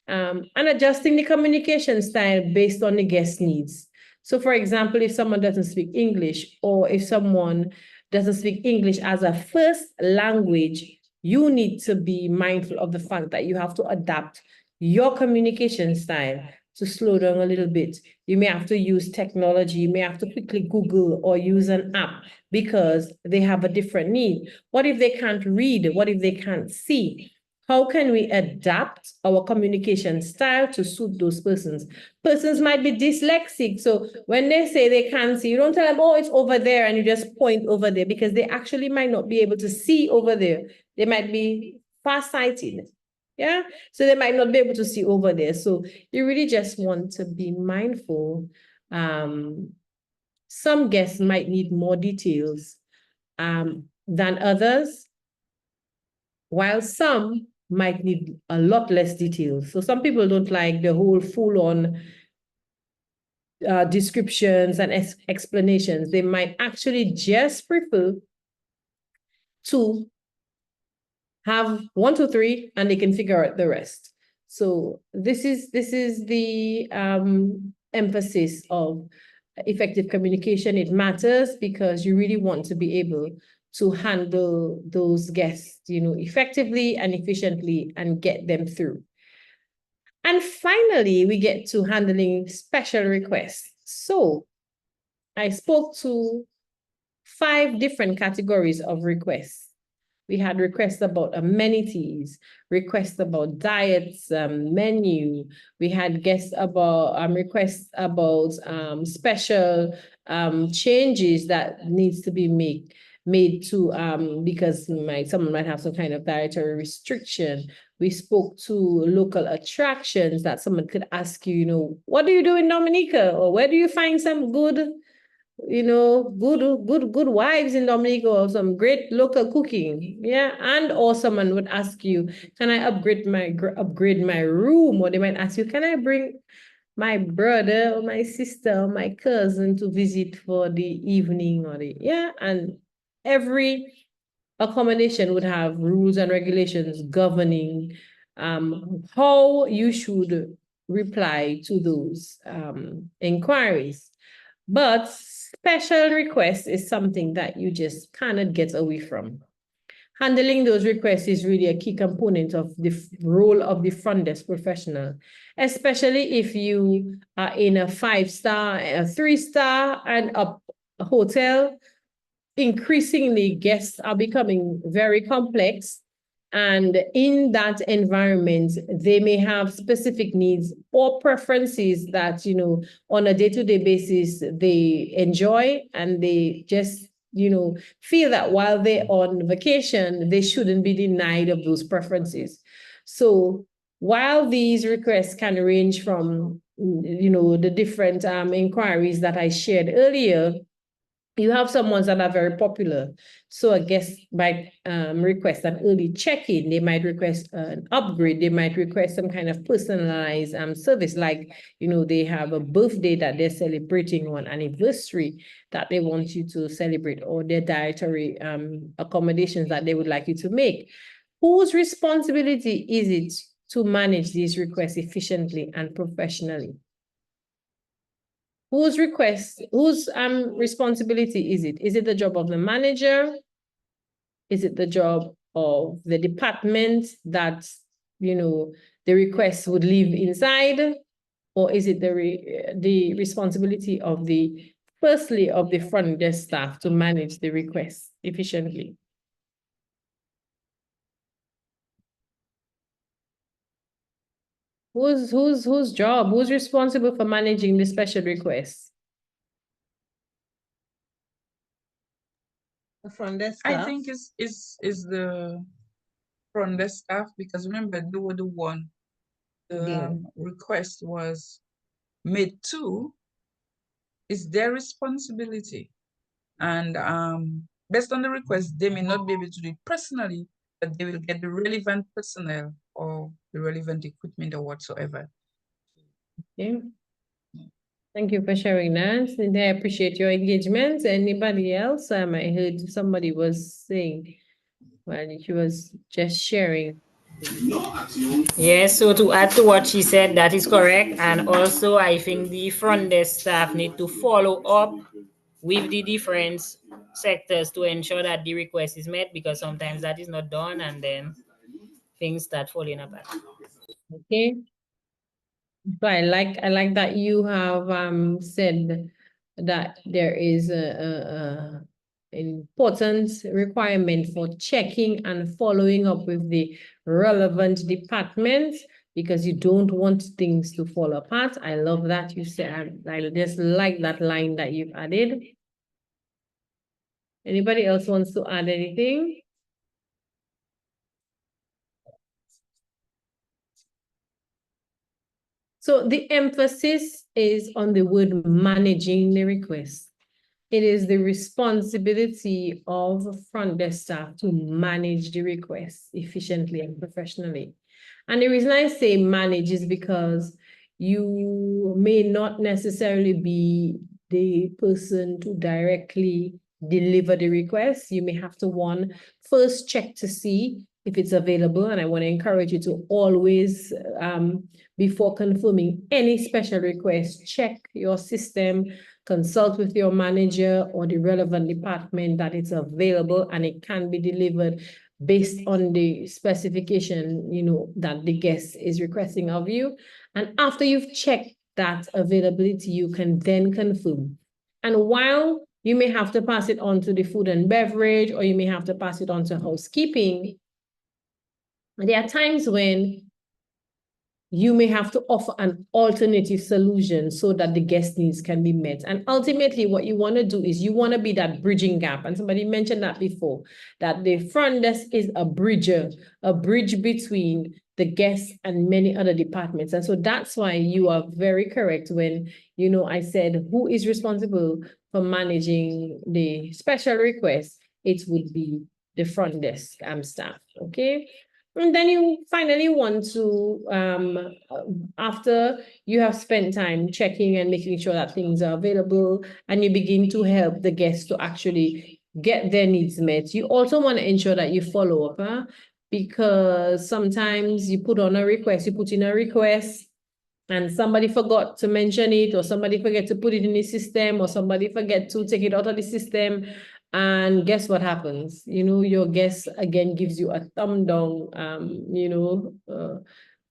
S1: And adjusting the communication style based on the guest needs. So for example, if someone doesn't speak English, or if someone doesn't speak English as a first language, you need to be mindful of the fact that you have to adapt your communication style to slow down a little bit. You may have to use technology, you may have to quickly Google or use an app because they have a different need. What if they can't read? What if they can't see? How can we adapt our communication style to suit those persons? Persons might be dyslexic. So when they say they can't see, you don't tell them, oh, it's over there, and you just point over there, because they actually might not be able to see over there. They might be farsighted. Yeah, so they might not be able to see over there. So you really just want to be mindful. Some guests might need more details than others, while some might need a lot less details. So some people don't like the whole full-on descriptions and explanations. They might actually just prefer to have 1, 2, 3, and they can figure out the rest. So this is the emphasis of effective communication. It matters because you really want to be able to handle those guests, effectively and efficiently and get them through. And finally, we get to handling special requests. So I spoke to 5 different categories of requests. We had requests about amenities, requests about diets, menu. We had guests about requests about special changes that needs to be made to because someone might have some kind of dietary restriction. We spoke to local attractions that someone could ask you, what do you do in Dominica? Or where do you find some good good wives in Dominica, or some great local cooking. Yeah. And or someone would ask you, can I upgrade my room? Or they might ask you, can I bring my brother or my sister or my cousin to visit for the evening and every accommodation would have rules and regulations governing how you should reply to those inquiries. But special requests is something that you just cannot get away from. Handling those requests is really a key component of the role of the front desk professional, especially if you are in a 5-star, a 3-star and up hotel. Increasingly, guests are becoming very complex. And in that environment, they may have specific needs or preferences that, on a day-to-day basis, they enjoy, and they just, feel that while they're on vacation, they shouldn't be denied of those preferences. So while these requests can range from, the different inquiries that I shared earlier, you have some ones that are very popular. So a guest might request an early check-in. They might request an upgrade. They might request some kind of personalized service, like, they have a birthday that they're celebrating, or an anniversary that they want you to celebrate, or their dietary accommodations that they would like you to make. Whose responsibility is it to manage these requests efficiently and professionally? Whose responsibility is it? Is it the job of the manager? Is it the job of the department that, the request would live inside? Or is it the responsibility of firstly, of the front desk staff to manage the requests efficiently? Whose job? Who's responsible for managing the special requests?
S2: The front desk
S3: I
S2: staff.
S3: think is the front desk staff, because remember, they were the one the request was made to. It's their responsibility. And based on the request, they may not be able to do it personally, but they will get the relevant personnel or the relevant equipment or whatsoever.
S1: Okay. Thank you for sharing that. And I appreciate your engagement. Anybody else? I heard somebody was saying, well, she was just sharing.
S5: Yes, so to add to what she said, that is correct. And also, I think the front desk staff need to follow up with the different sectors to ensure that the request is met, because sometimes that is not done, and then things start falling apart.
S1: Okay. So I like that you have said that there is a important requirement for checking and following up with the relevant departments, because you don't want things to fall apart. I love that you said. I just like that line that you've added. Anybody else wants to add anything? So the emphasis is on the word managing the request. it is the responsibility of front desk staff to manage the requests efficiently and professionally. And the reason I say manage is because you may not necessarily be the person to directly deliver the request. You may have to first check to see if it's available. And I want to encourage you to always, before confirming any special request, check your system, consult with your manager or the relevant department that it's available and it can be delivered based on the specification, that the guest is requesting of you. And after you've checked that availability, you can then confirm. And while you may have to pass it on to the food and beverage, or you may have to pass it on to housekeeping, there are times when you may have to offer an alternative solution so that the guest needs can be met. And ultimately, what you want to do is you want to be that bridging gap. And somebody mentioned that before, that the front desk is a bridge between the guests and many other departments. And so that's why you are very correct when, I said, who is responsible for managing the special requests? It would be the front desk staff, okay? And then you finally want to, after you have spent time checking and making sure that things are available and you begin to help the guests to actually get their needs met, you also want to ensure that you follow up, because sometimes you put in a request and somebody forgot to mention it, or somebody forget to put it in the system, or somebody forget to take it out of the system. And guess what happens? Your guest again gives you a thumb down,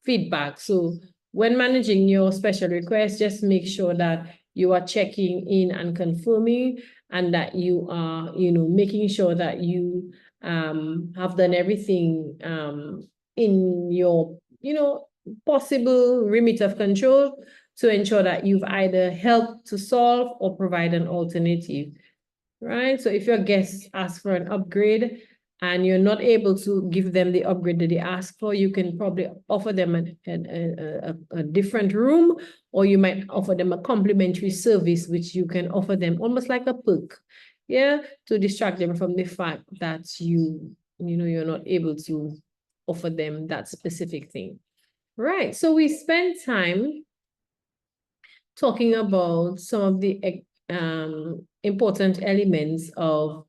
S1: feedback. So when managing your special requests, just make sure that you are checking in and confirming, and that you are, making sure that you have done everything in your, possible remit of control to ensure that you've either helped to solve or provide an alternative. Right? So if your guests ask for an upgrade and you're not able to give them the upgrade that they ask for, you can probably offer them a different room, or you might offer them a complimentary service, which you can offer them almost like a perk, to distract them from the fact that you're not able to offer them that specific thing. Right. So we spent time talking about some of the important elements of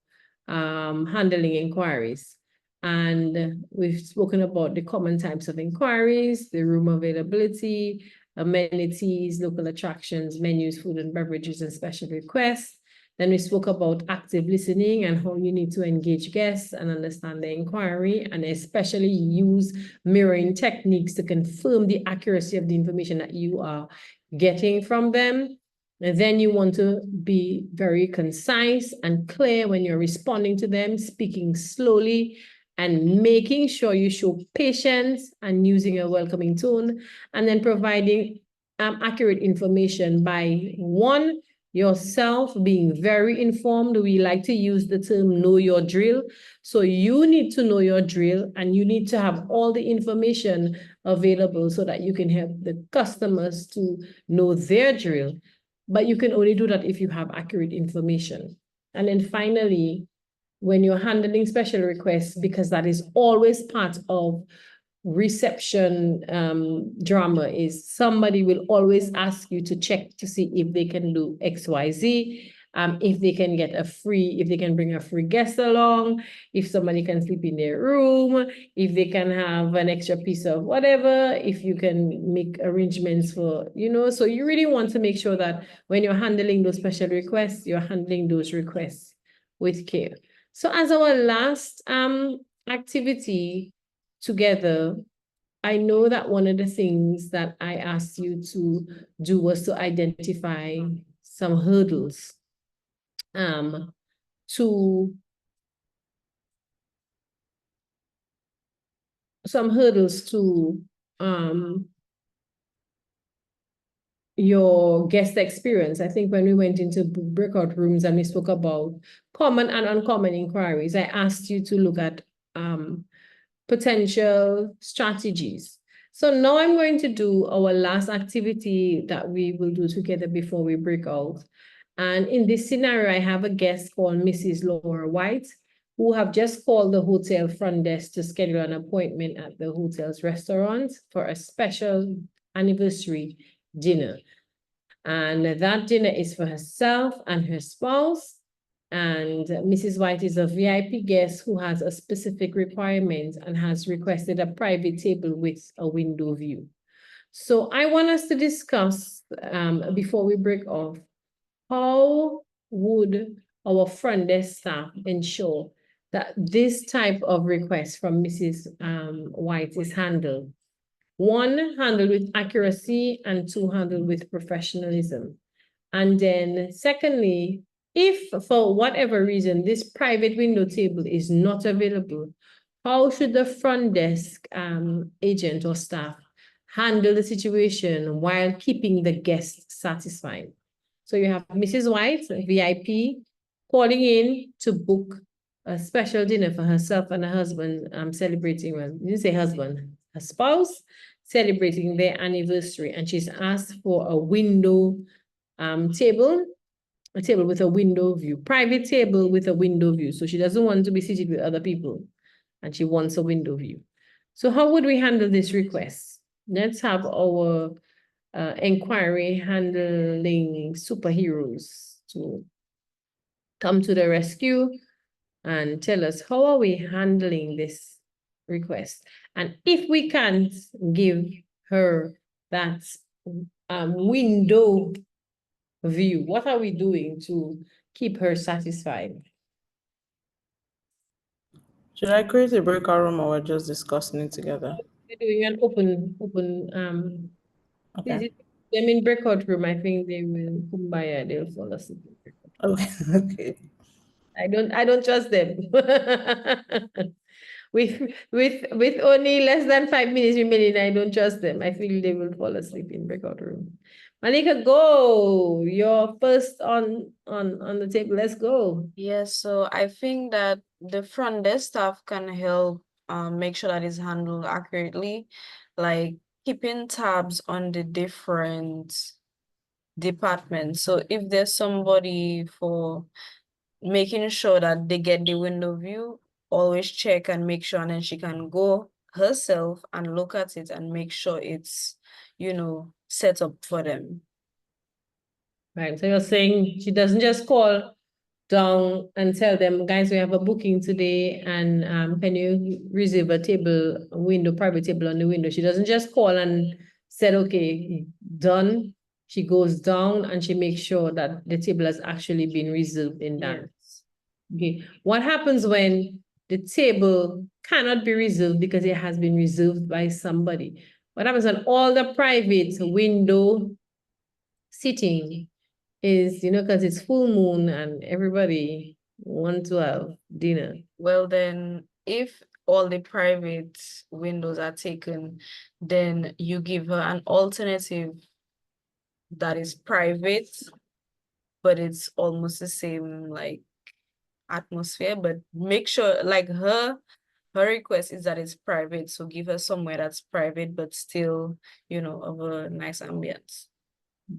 S1: handling inquiries. And we've spoken about the common types of inquiries, the room availability, amenities, local attractions, menus, food and beverages, and special requests. Then we spoke about active listening and how you need to engage guests and understand the inquiry, and especially use mirroring techniques to confirm the accuracy of the information that you are getting from them. And then you want to be very concise and clear when you're responding to them, speaking slowly and making sure you show patience and using a welcoming tone, and then providing accurate information by one, yourself being very informed. We like to use the term know your drill. So you need to know your drill, and you need to have all the information available so that you can help the customers to know their drill. But you can only do that if you have accurate information. And then finally, when you're handling special requests, because that is always part of reception drama, is somebody will always ask you to check to see if they can do XYZ, if they can if they can bring a free guest along, if somebody can sleep in their room, if they can have an extra piece of whatever, if you can make arrangements for, so you really want to make sure that when you're handling those special requests, you're handling those requests with care. So as our last activity together, I know that one of the things that I asked you to do was to identify some hurdles to your guest experience. I think when we went into breakout rooms and we spoke about common and uncommon inquiries, I asked you to look at potential strategies. So now I'm going to do our last activity that we will do together before we break out. And in this scenario, I have a guest called Mrs. Laura White, who have just called the hotel front desk to schedule an appointment at the hotel's restaurant for a special anniversary dinner. And that dinner is for herself and her spouse. And Mrs. White is a VIP guest who has a specific requirement and has requested a private table with a window view. So I want us to discuss, before we break off, how would our front desk staff ensure that this type of request from Mrs. White is handled? One, handled with accuracy, and two, handled with professionalism. And then secondly, if for whatever reason this private window table is not available, how should the front desk agent or staff handle the situation while keeping the guest satisfied? So you have Mrs. White, VIP, calling in to book a special dinner for herself and her husband celebrating, well, you didn't say husband, her spouse, celebrating their anniversary. And she's asked for a window table, a table with a window view, private table with a window view. So she doesn't want to be seated with other people and she wants a window view. So how would we handle this request? Let's have our inquiry handling superheroes to come to the rescue and tell us how are we handling this request. And if we can't give her that window view, what are we doing to keep her satisfied?
S10: Should I create a breakout room or we're just discussing it together?
S1: We're doing an open
S10: Okay.
S1: visit them in breakout room. I think they will kumbaya, they'll fall asleep.
S10: Okay. Okay.
S1: I don't trust them. With only less than 5 minutes remaining, I don't trust them. I feel they will fall asleep in breakout room. Malika, go. You're first on the table. Let's go.
S11: Yes, so I think that the front desk staff can help make sure that it's handled accurately, like keeping tabs on the different departments. So if there's somebody for making sure that they get the window view, always check and make sure, and then she can go herself and look at it and make sure it's, set up for them.
S1: Right. So you're saying she doesn't just call down and tell them, guys, we have a booking today, and can you reserve a table, a window, private table on the window? She doesn't just call and said, okay, done. She goes down and she makes sure that the table has actually been reserved in that.
S11: Yes.
S1: Okay. What happens when the table cannot be reserved because it has been reserved by somebody? What happens when all the private window sitting is, because it's full moon and everybody wants to have dinner?
S11: Well, then if all the private windows are taken, then you give her an alternative that is private, but it's almost the same like atmosphere, but make sure like her request is that it's private, so give her somewhere that's private but still of a nice ambience.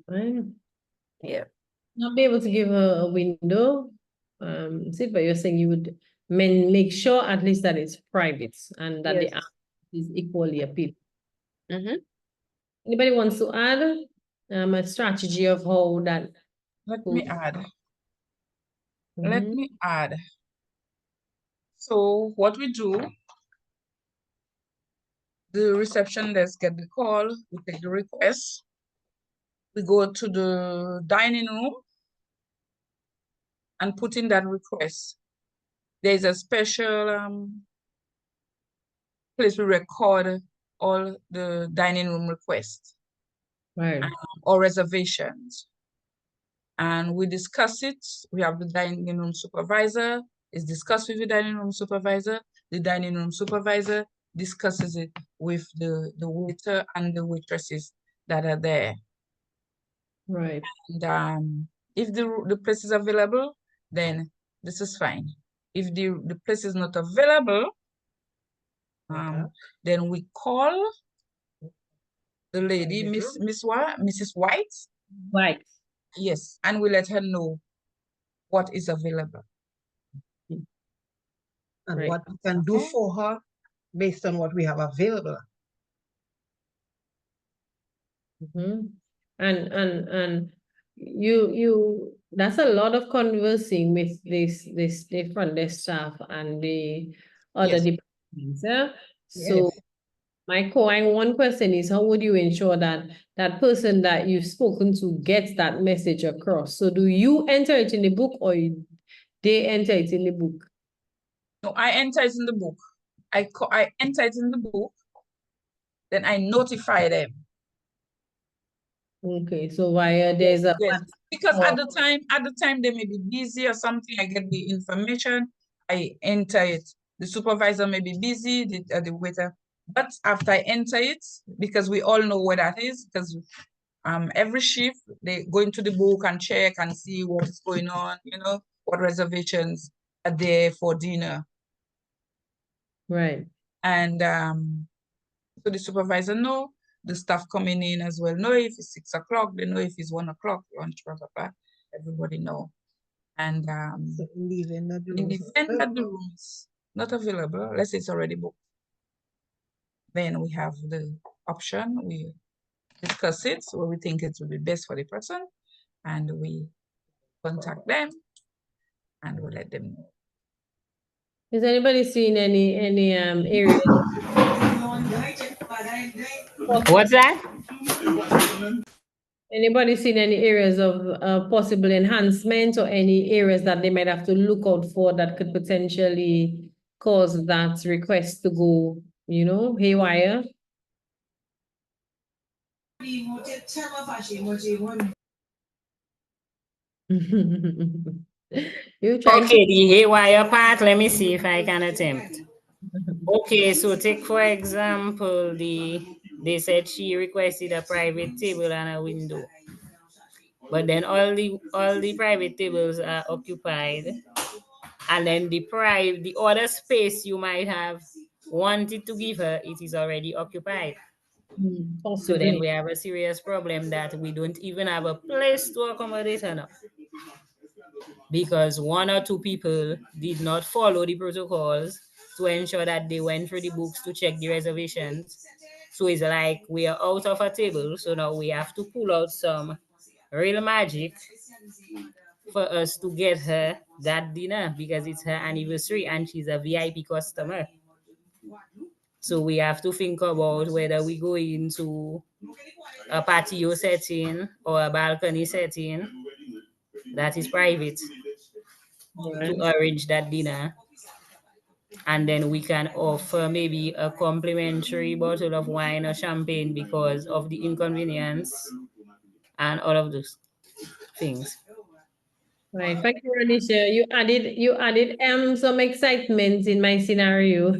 S1: Right.
S11: Yeah.
S1: Not be able to give her a window, but you're saying you would make sure at least that it's private and that the
S11: Yes.
S1: ambience is equally appealing.
S11: Mm-hmm.
S1: Anybody wants to add a strategy of how that?
S3: Let me add.
S1: Mhm.
S3: Let me add. So what we do, the reception desk get the call, we take the request, we go to the dining room and put in that request. There's a special place we record all the dining room requests
S1: Right.
S3: or reservations. And we discuss it. We have the dining room supervisor. It's discussed with the dining room supervisor. The dining room supervisor discusses it with the waiter and the waitresses that are there.
S1: Right.
S3: And if the place is available, then this is fine. If the place is not available, then we call the lady, Mrs. White.
S1: Right.
S3: Yes, and we let her know what is available.
S2: And
S1: Right.
S2: what we can do
S3: Okay.
S2: for her based on what we have available.
S1: Mhm. And that's a lot of conversing with this the front desk staff and the other
S3: Yes.
S1: departments. Yeah? So
S2: Yes.
S1: one question is, how would you ensure that that person that you've spoken to gets that message across? So do you enter it in the book, or they enter it in the book?
S3: No, I enter it in the book. I enter it in the book, then I notify them.
S1: Okay, so there's a
S3: Yes, because
S1: or-
S3: at the time they may be busy or something. I get the information, I enter it. The supervisor may be busy, the waiter. But after I enter it, because we all know where that is, because every shift they go into the book and check and see what's going on, what reservations are there for dinner.
S1: right.
S3: And so the supervisor know, the staff coming in as well know if it's 6 o'clock, they know if it's 1 o'clock, lunch, blah, blah, blah. Everybody know. And
S2: In the event that the
S3: in the
S2: rooms
S3: event
S2: are
S3: that the room is not available, let's say it's already booked, then we have the option, we discuss it, so we think it will be best for the person, and we contact them and we let them know.
S1: Has anybody seen any areas?
S5: What's that?
S1: Anybody seen any areas of possible enhancement, or any areas that they might have to look out for that could potentially cause that request to go, haywire? You trying
S5: Okay, the haywire part, let me see if I can attempt. Okay, so take for example, they said she requested a private table and a window. But then all the private tables are occupied. And then the other space you might have wanted to give her, it is already occupied. So then we have a serious problem that we don't even have a place to accommodate her now. Because 1 or 2 people did not follow the protocols to ensure that they went through the books to check the reservations. So it's like we are out of a table. So now we have to pull out some real magic for us to get her that dinner, because it's her anniversary and she's a VIP customer. So we have to think about whether we go into a patio setting or a balcony setting that is private to arrange that dinner. And then we can offer maybe a complimentary bottle of wine or champagne because of the inconvenience and all of those things.
S1: Right, thank you, Ranisha. You added some excitement in my scenario.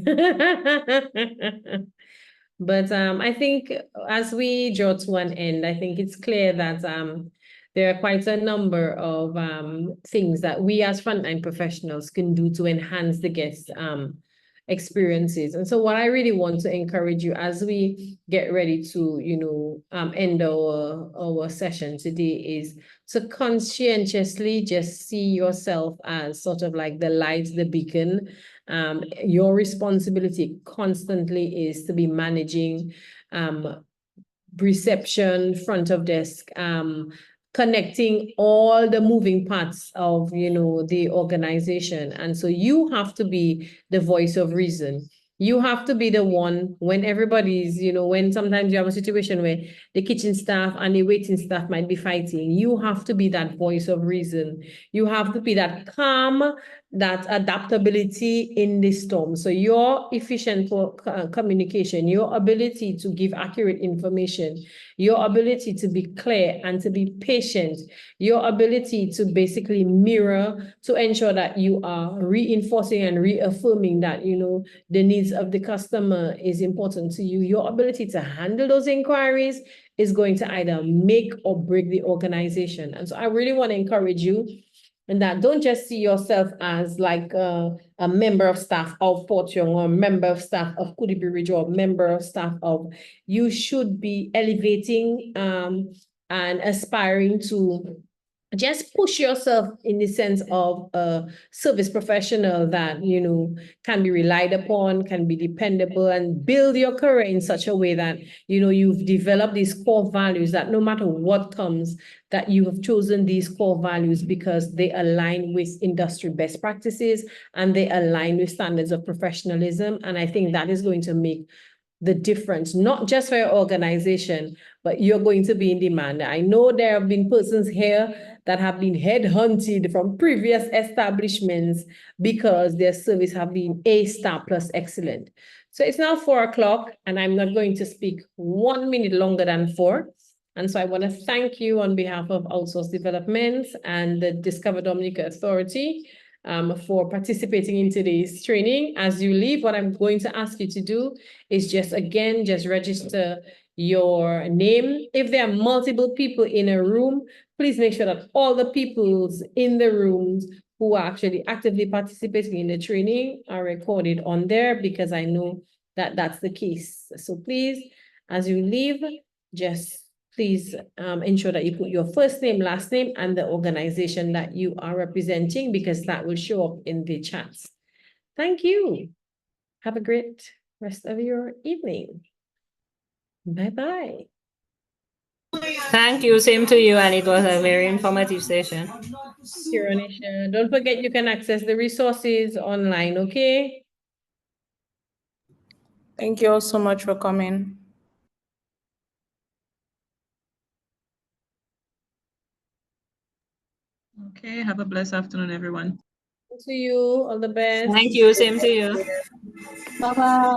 S1: But I think as we draw to an end, I think it's clear that there are quite a number of things that we as frontline professionals can do to enhance the guest experiences. And so what I really want to encourage you as we get ready to, end our session today is to conscientiously just see yourself as sort of like the light, the beacon. Your responsibility constantly is to be managing reception, front of desk, connecting all the moving parts of the organization. And so you have to be the voice of reason. You have to be the one when everybody's, when sometimes you have a situation where the kitchen staff and the waiting staff might be fighting, you have to be that voice of reason. You have to be that calm, that adaptability in the storm. So your efficient communication, your ability to give accurate information, your ability to be clear and to be patient, your ability to basically mirror to ensure that you are reinforcing and reaffirming that, the needs of the customer is important to you. Your ability to handle those inquiries is going to either make or break the organization. And so I really want to encourage you, and that don't just see yourself as like a member of staff of Port Young, or a member of staff of Kudibi Ridge, or a member of staff of, you should be elevating and aspiring to just push yourself in the sense of a service professional that, you know, can be relied upon, can be dependable, and build your career in such a way that, you know, you've developed these core values that no matter what comes, that you have chosen these core values because they align with industry best practices and they align with standards of professionalism. And I think that is going to make the difference, not just for your organization, but you're going to be in demand. I know there have been persons here that have been headhunted from previous establishments because their service have been A-star plus excellent. So it's now 4 o'clock and I'm not going to speak 1 minute longer than 4. And so I want to thank you on behalf of Outsource Development and the Discover Dominica Authority for participating in today's training. As you leave, what I'm going to ask you to do is just register your name. If there are multiple people in a room, please make sure that all the peoples in the rooms who are actually actively participating in the training are recorded on there, because I know that that's the case. So please, as you leave, just please ensure that you put your first name, last name, and the organization that you are representing, because that will show up in the chats. Thank you. Have a great rest of your evening. Bye-bye.
S5: Thank you. Same to you. And it was a very informative session.
S1: Anisha. Don't forget you can access the resources online, okay?
S10: Thank you all so much for coming.
S12: Okay, have a blessed afternoon, everyone.
S1: To you, all the best.
S5: Thank you. Same to you.
S9: Bye-bye.